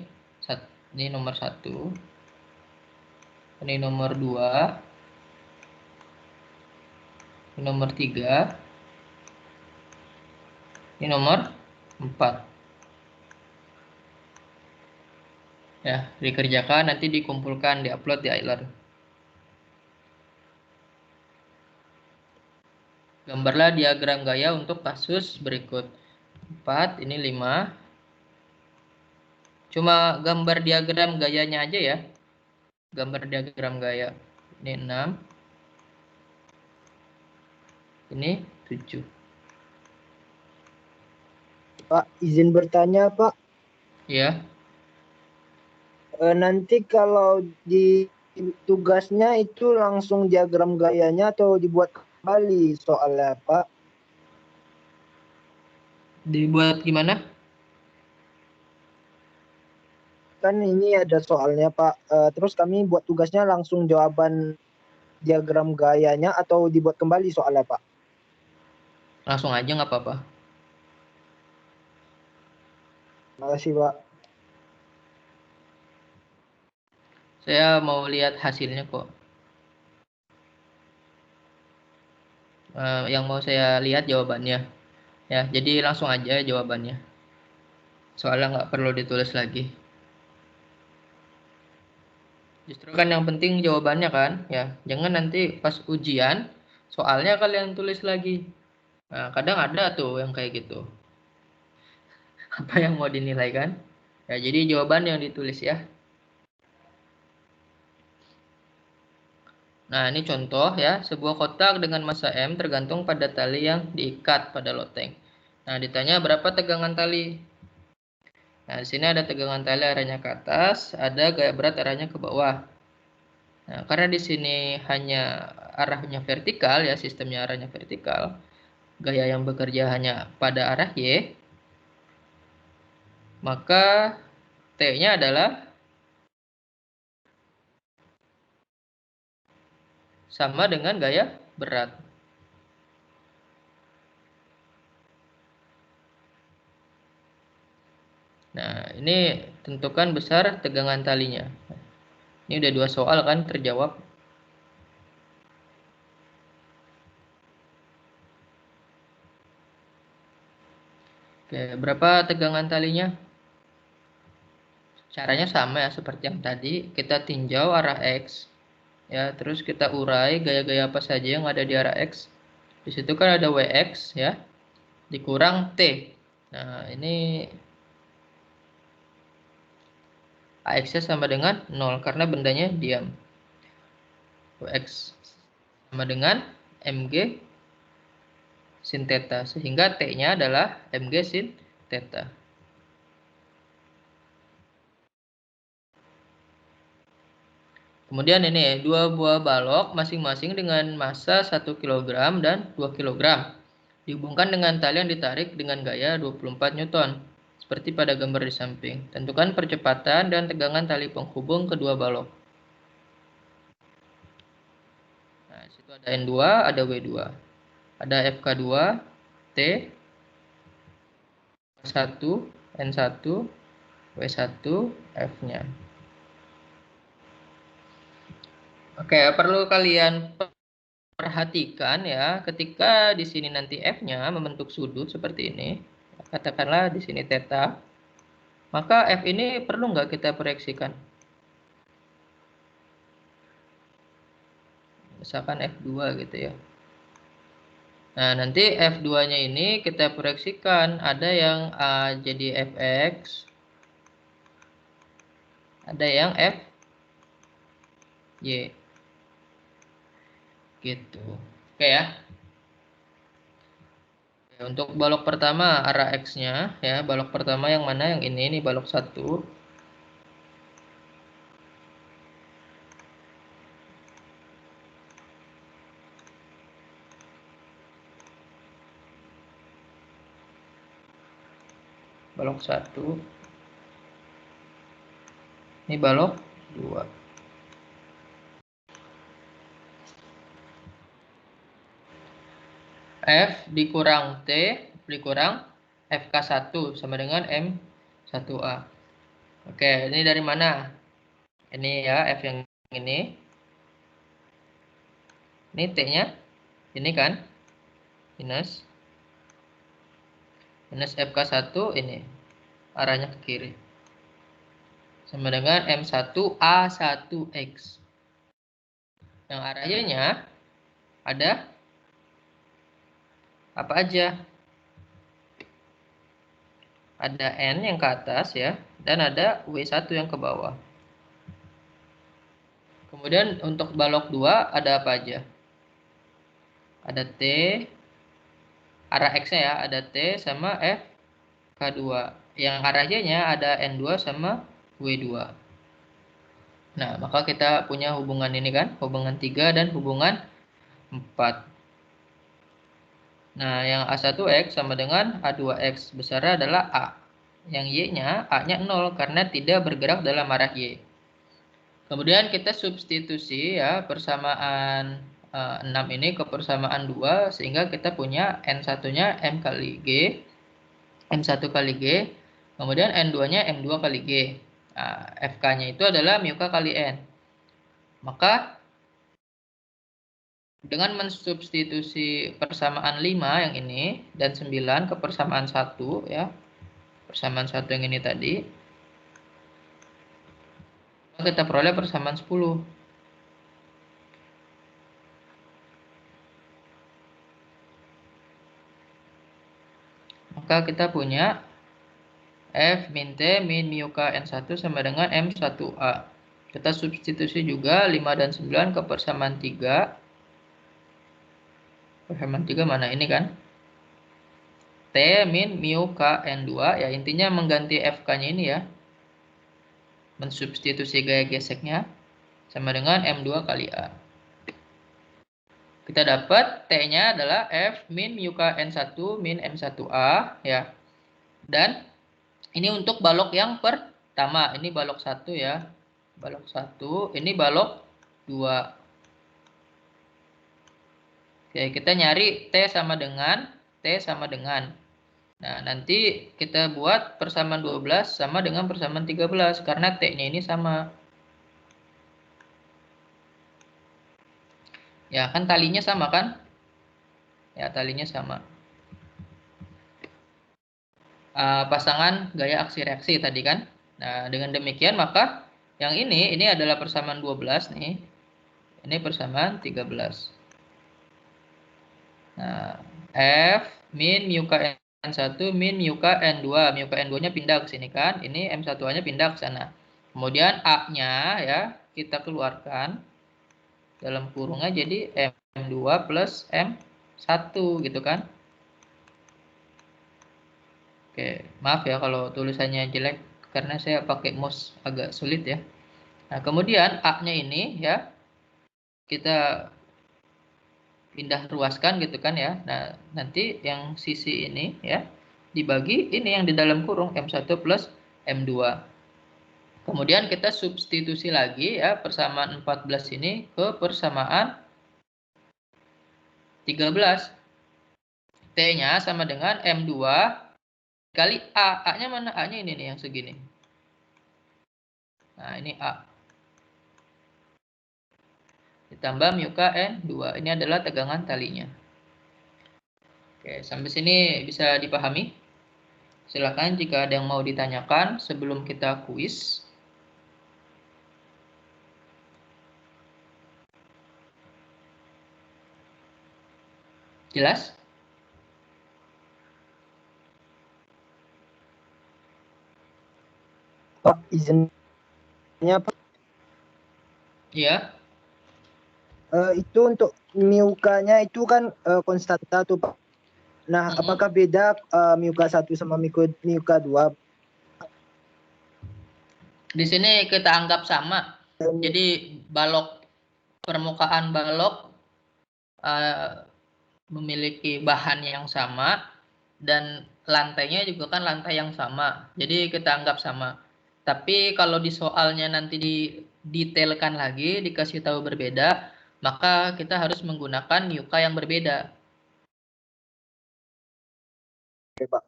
Speaker 1: Ini nomor 1. Ini nomor 2. Ini nomor 3. Ini nomor 4. Ya, dikerjakan nanti dikumpulkan, diupload di iLearn. Gambarlah diagram gaya untuk kasus berikut. 4, ini 5. Cuma gambar diagram gayanya aja ya. Gambar diagram gaya. Ini 6. Ini 7.
Speaker 4: Pak, izin bertanya, Pak.
Speaker 1: Ya.
Speaker 4: Nanti kalau di tugasnya itu langsung diagram gayanya atau dibuat kembali soalnya, Pak?
Speaker 1: Dibuat gimana?
Speaker 4: Kan ini ada soalnya, Pak. Terus kami buat tugasnya langsung jawaban diagram gayanya atau dibuat kembali soalnya, Pak?
Speaker 1: Langsung aja nggak apa-apa.
Speaker 4: Makasih, Pak.
Speaker 1: Saya mau lihat hasilnya kok. Yang mau saya lihat jawabannya. Ya, jadi langsung aja jawabannya. Soalnya nggak perlu ditulis lagi. Justru kan yang penting jawabannya kan, ya. Jangan nanti pas ujian soalnya kalian tulis lagi. Nah, kadang ada tuh yang kayak gitu. Apa yang mau dinilai kan? Ya, jadi jawaban yang ditulis ya. Nah, ini contoh ya, sebuah kotak dengan massa M tergantung pada tali yang diikat pada loteng. Nah, ditanya berapa tegangan tali. Nah, di sini ada tegangan tali arahnya ke atas, ada gaya berat arahnya ke bawah. Nah, karena di sini hanya arahnya vertikal ya, sistemnya arahnya vertikal, gaya yang bekerja hanya pada arah Y, maka T-nya adalah sama dengan gaya berat. Nah, ini tentukan besar tegangan talinya. Ini udah 2 soal kan terjawab. Oke, berapa tegangan talinya? Caranya sama ya seperti yang tadi, kita tinjau arah X ya, terus kita urai gaya-gaya apa saja yang ada di arah X. Di situ kan ada Wx ya, dikurang T. Nah, ini AX-nya sama dengan 0 karena bendanya diam. Wx sama dengan mg sin theta, sehingga T-nya adalah mg sin theta. Kemudian ini dua buah balok masing-masing dengan massa 1 kg dan 2 kg. Dihubungkan dengan tali yang ditarik dengan gaya 24 Newton. Seperti pada gambar di samping. Tentukan percepatan dan tegangan tali penghubung kedua balok. Nah, situ ada N2, ada W2. Ada FK2, T, N1, N1, W1, F-nya. Oke, perlu kalian perhatikan ya, ketika di sini nanti F-nya membentuk sudut seperti ini, katakanlah di sini theta, maka F ini perlu nggak kita proyeksikan? Misalkan F2 gitu ya. Nah, nanti F2-nya ini kita proyeksikan, ada yang A jadi Fx, ada yang Fy. Gitu. Oke ya. Untuk balok pertama arah X-nya ya, balok pertama yang mana? Yang ini balok 1. Balok 1. Ini balok 2. F dikurang T dikurang FK1 sama dengan M1A. Oke, ini dari mana? Ini ya, F yang ini. Ini T-nya. Ini kan? Minus FK1 ini. Arahnya ke kiri. Sama dengan M1A1X. Yang arahnya ada apa aja? Ada N yang ke atas ya, dan ada W1 yang ke bawah. Kemudian untuk balok 2 ada apa aja? Ada T, arah X-nya ya, ada T sama FK2. Yang arahnya ada N2 sama W2. Nah, maka kita punya hubungan ini kan, hubungan 3 dan hubungan 4. Nah, yang A1X sama dengan A2X. Besarnya adalah A. Yang Y-nya, A-nya 0 karena tidak bergerak dalam arah Y. Kemudian kita substitusi ya persamaan 6 ini ke persamaan 2. Sehingga kita punya N1-nya M kali G. M1 kali G. Kemudian N2-nya M2 kali G. Nah, FK-nya itu adalah mu K kali N. Maka dengan mensubstitusi persamaan 5 yang ini dan 9 ke persamaan 1 ya. Persamaan 1 yang ini tadi. Maka kita peroleh persamaan 10. Maka kita punya F min T min mu K N1 sama dengan M1A. Kita substitusi juga 5 dan 9 ke persamaan 3. Persamaan 3 mana? Ini kan. T min mu K N2. Ya, intinya mengganti FK-nya ini ya. Mensubstitusi gaya geseknya. Sama dengan M2 kali A. Kita dapat T-nya adalah F min mu K N1 min M1A. Ya. Dan ini untuk balok yang pertama. Ini balok 1 ya. Balok 1. Ini balok 2. Oke, kita nyari T sama dengan. Nah, nanti kita buat persamaan 12 sama dengan persamaan 13. Karena T-nya ini sama. Ya, kan talinya sama kan? Ya, talinya sama. Pasangan gaya aksi reaksi tadi kan? Nah, dengan demikian maka yang ini adalah persamaan 12 nih. Ini persamaan 13. Nah, F min mu K N1 min mu K N2. Mu K N2-nya pindah ke sini kan. Ini M1-nya pindah ke sana. Kemudian A-nya ya kita keluarkan. Dalam kurungnya jadi M2 plus M1 gitu kan. Oke, maaf ya kalau tulisannya jelek karena saya pakai mouse agak sulit ya. Nah, kemudian A-nya ini ya kita pindah ruaskan gitu kan ya. Nah, nanti yang sisi ini ya dibagi ini yang di dalam kurung M1 plus M2. Kemudian kita substitusi lagi ya persamaan 14 ini ke persamaan 13. T-nya sama dengan M2 kali A. A-nya mana? A-nya ini nih yang segini. Nah, ini A. Ditambah mu K N2. Ini adalah tegangan talinya. Oke, sampai sini bisa dipahami? Silakan jika ada yang mau ditanyakan sebelum kita kuis. Jelas?
Speaker 4: Pak, izinnya Pak.
Speaker 1: Iya.
Speaker 4: Itu untuk miukanya itu kan konstanta tuh Pak. Nah, apakah beda miuka 1 sama miuka 2?
Speaker 1: Di sini kita anggap sama. Jadi balok permukaan balok memiliki bahan yang sama dan lantainya juga kan lantai yang sama. Jadi kita anggap sama. Tapi kalau di soalnya nanti didetailkan lagi, dikasih tahu berbeda, maka kita harus menggunakan miuka yang berbeda.
Speaker 4: Oke, Pak.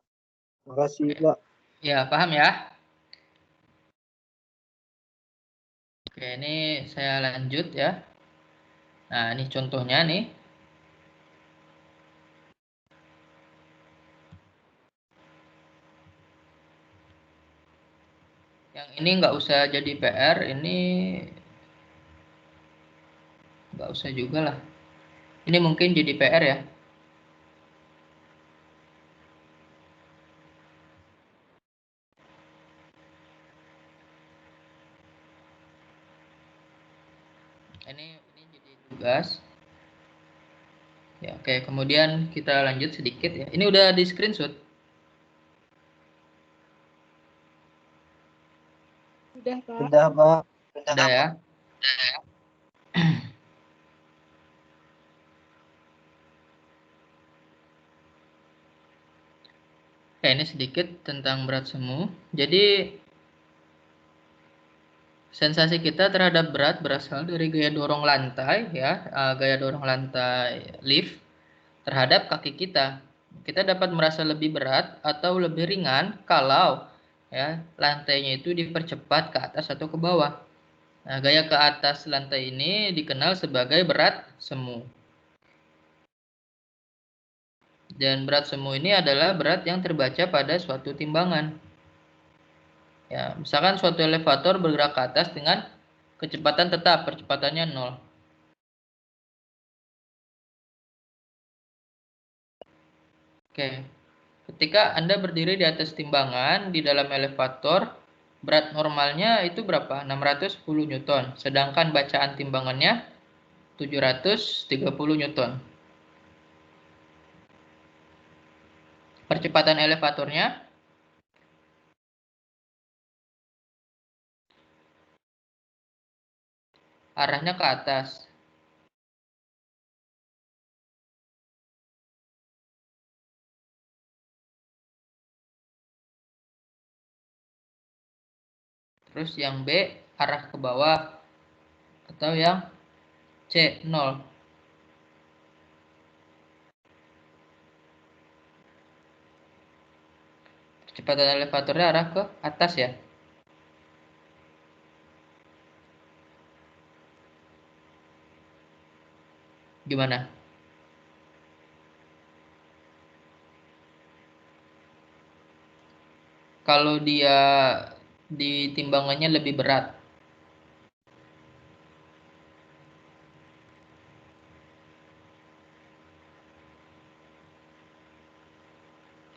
Speaker 4: Makasih, Pak.
Speaker 1: Ya, paham ya? Oke, ini saya lanjut ya. Nah, ini contohnya nih. Yang ini nggak usah jadi PR, ini nggak usah juga lah. Ini mungkin jadi PR ya. Ini jadi tugas. Ya, oke. Kemudian kita lanjut sedikit ya. Ini udah di screenshot.
Speaker 2: Udah, Pak.
Speaker 4: Udah, Pak.
Speaker 1: Udah ya. Oke, ini sedikit tentang berat semu. Jadi sensasi kita terhadap berat berasal dari gaya dorong lantai ya, gaya dorong lantai lift terhadap kaki kita. Kita dapat merasa lebih berat atau lebih ringan kalau ya lantainya itu dipercepat ke atas atau ke bawah. Nah, gaya ke atas lantai ini dikenal sebagai berat semu. Dan berat semu ini adalah berat yang terbaca pada suatu timbangan. Ya, misalkan suatu elevator bergerak ke atas dengan kecepatan tetap, percepatannya 0. Oke. Ketika Anda berdiri di atas timbangan di dalam elevator, berat normalnya itu berapa? 610 Newton. Sedangkan bacaan timbangannya 730 Newton. Percepatan elevatornya arahnya ke atas. Terus yang B arah ke bawah. Atau yang C 0. Percepatan elevatornya arah ke atas ya. Gimana? Kalau dia di timbangannya lebih berat.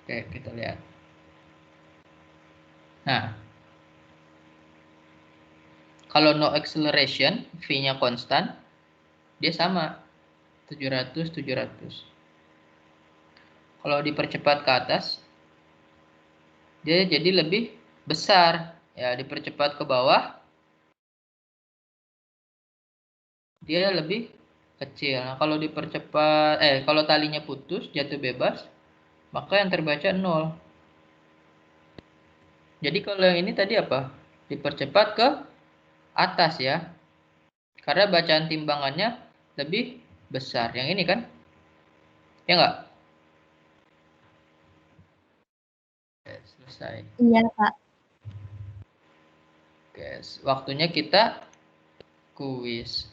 Speaker 1: Oke, kita lihat. Nah, kalau no acceleration, V-nya konstan, dia sama, 700, 700. Kalau dipercepat ke atas, dia jadi lebih besar. Ya, dipercepat ke bawah, dia lebih kecil. Nah, kalau dipercepat, kalau talinya putus, jatuh bebas, maka yang terbaca 0. Jadi kalau yang ini tadi apa? Dipercepat ke atas ya. Karena bacaan timbangannya lebih besar. Yang ini kan? Ya enggak? Oke, selesai.
Speaker 3: Iya, Pak.
Speaker 1: Oke, waktunya kita kuis.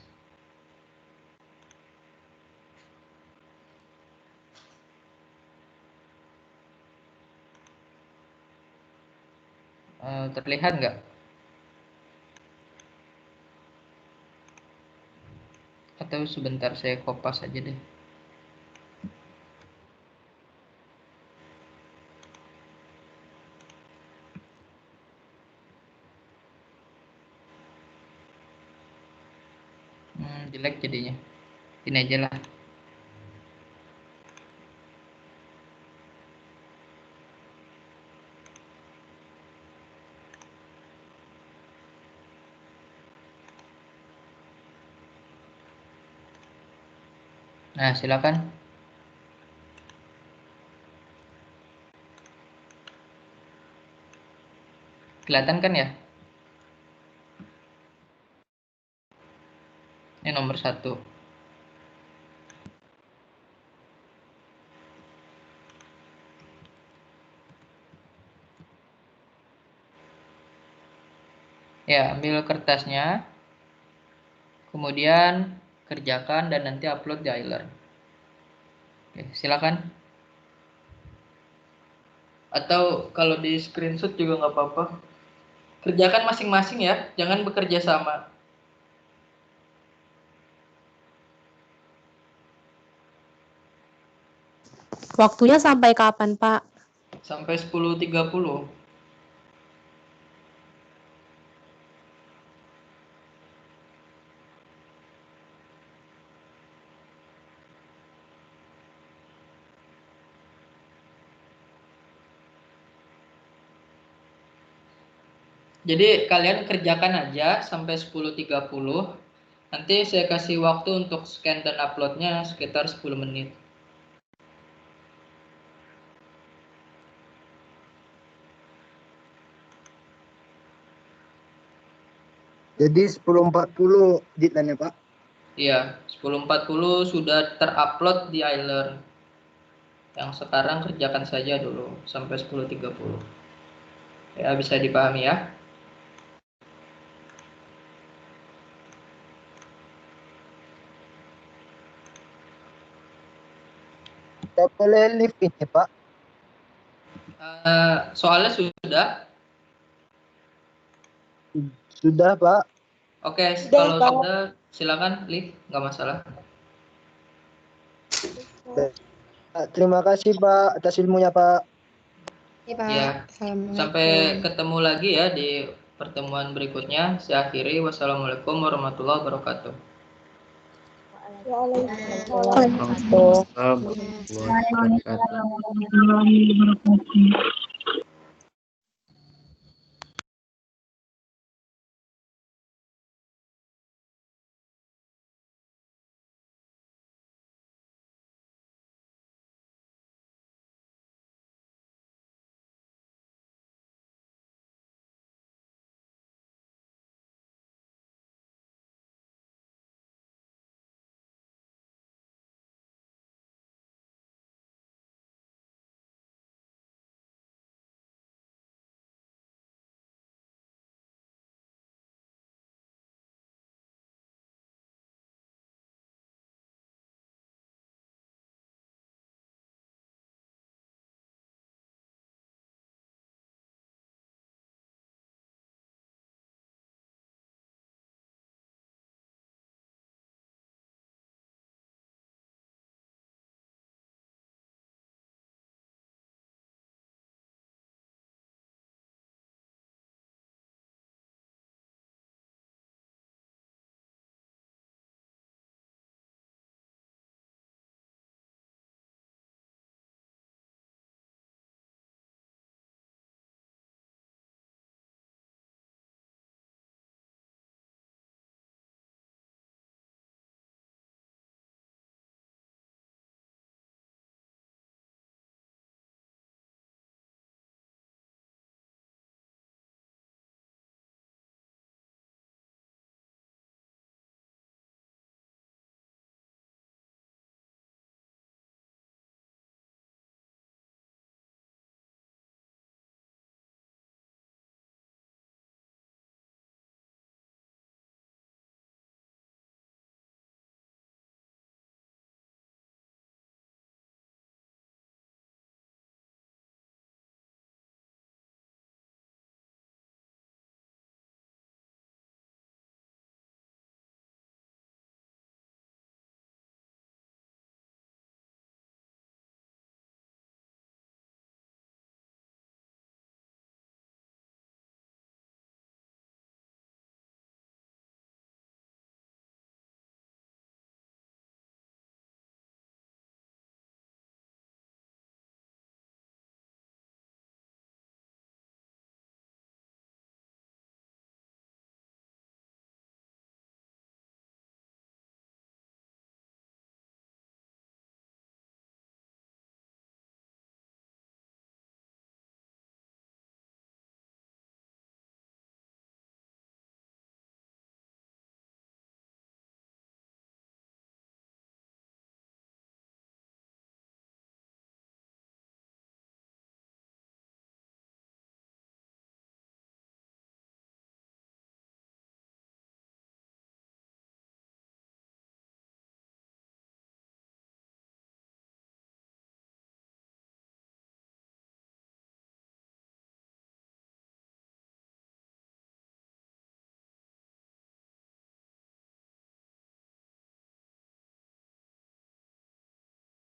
Speaker 1: Terlihat nggak? Atau sebentar saya kopas aja deh. Jelek jadinya. Ini aja lah. Nah, silakan. Kelihatan kan ya? Ini nomor 1. Ya, ambil kertasnya. Kemudian kerjakan dan nanti upload di iLearn. Oke, silakan. Atau kalau di screenshot juga nggak apa-apa. Kerjakan masing-masing ya, jangan bekerja sama.
Speaker 8: Waktunya sampai kapan, Pak?
Speaker 1: Sampai 10.30. Jadi kalian kerjakan aja sampai 10.30. Nanti saya kasih waktu untuk scan dan uploadnya sekitar 10 menit.
Speaker 4: Jadi 10.40 deadline-nya, Pak?
Speaker 1: Iya, 10.40 sudah terupload di iLearn. Yang sekarang kerjakan saja dulu sampai 10.30. Ya, bisa dipahami ya.
Speaker 4: Kita boleh live ini, Pak?
Speaker 1: Soalnya sudah.
Speaker 4: Sudah, Pak.
Speaker 1: Oke,
Speaker 2: Sudah,
Speaker 1: kalau
Speaker 2: Pak.
Speaker 1: sudah silakan live, nggak masalah.
Speaker 4: Terima kasih, Pak, atas ilmunya, Pak.
Speaker 3: Iya, Pak.
Speaker 1: Ya,
Speaker 3: Assalamualaikum.
Speaker 1: sampai ketemu lagi ya di pertemuan berikutnya. Saya akhiri. Wassalamualaikum warahmatullahi wabarakatuh.
Speaker 2: Waalaikumsalam.
Speaker 6: Waalaikumsalam warahmatullahi wabarakatuh.
Speaker 3: Waalaikumsalam warahmatullahi wabarakatuh.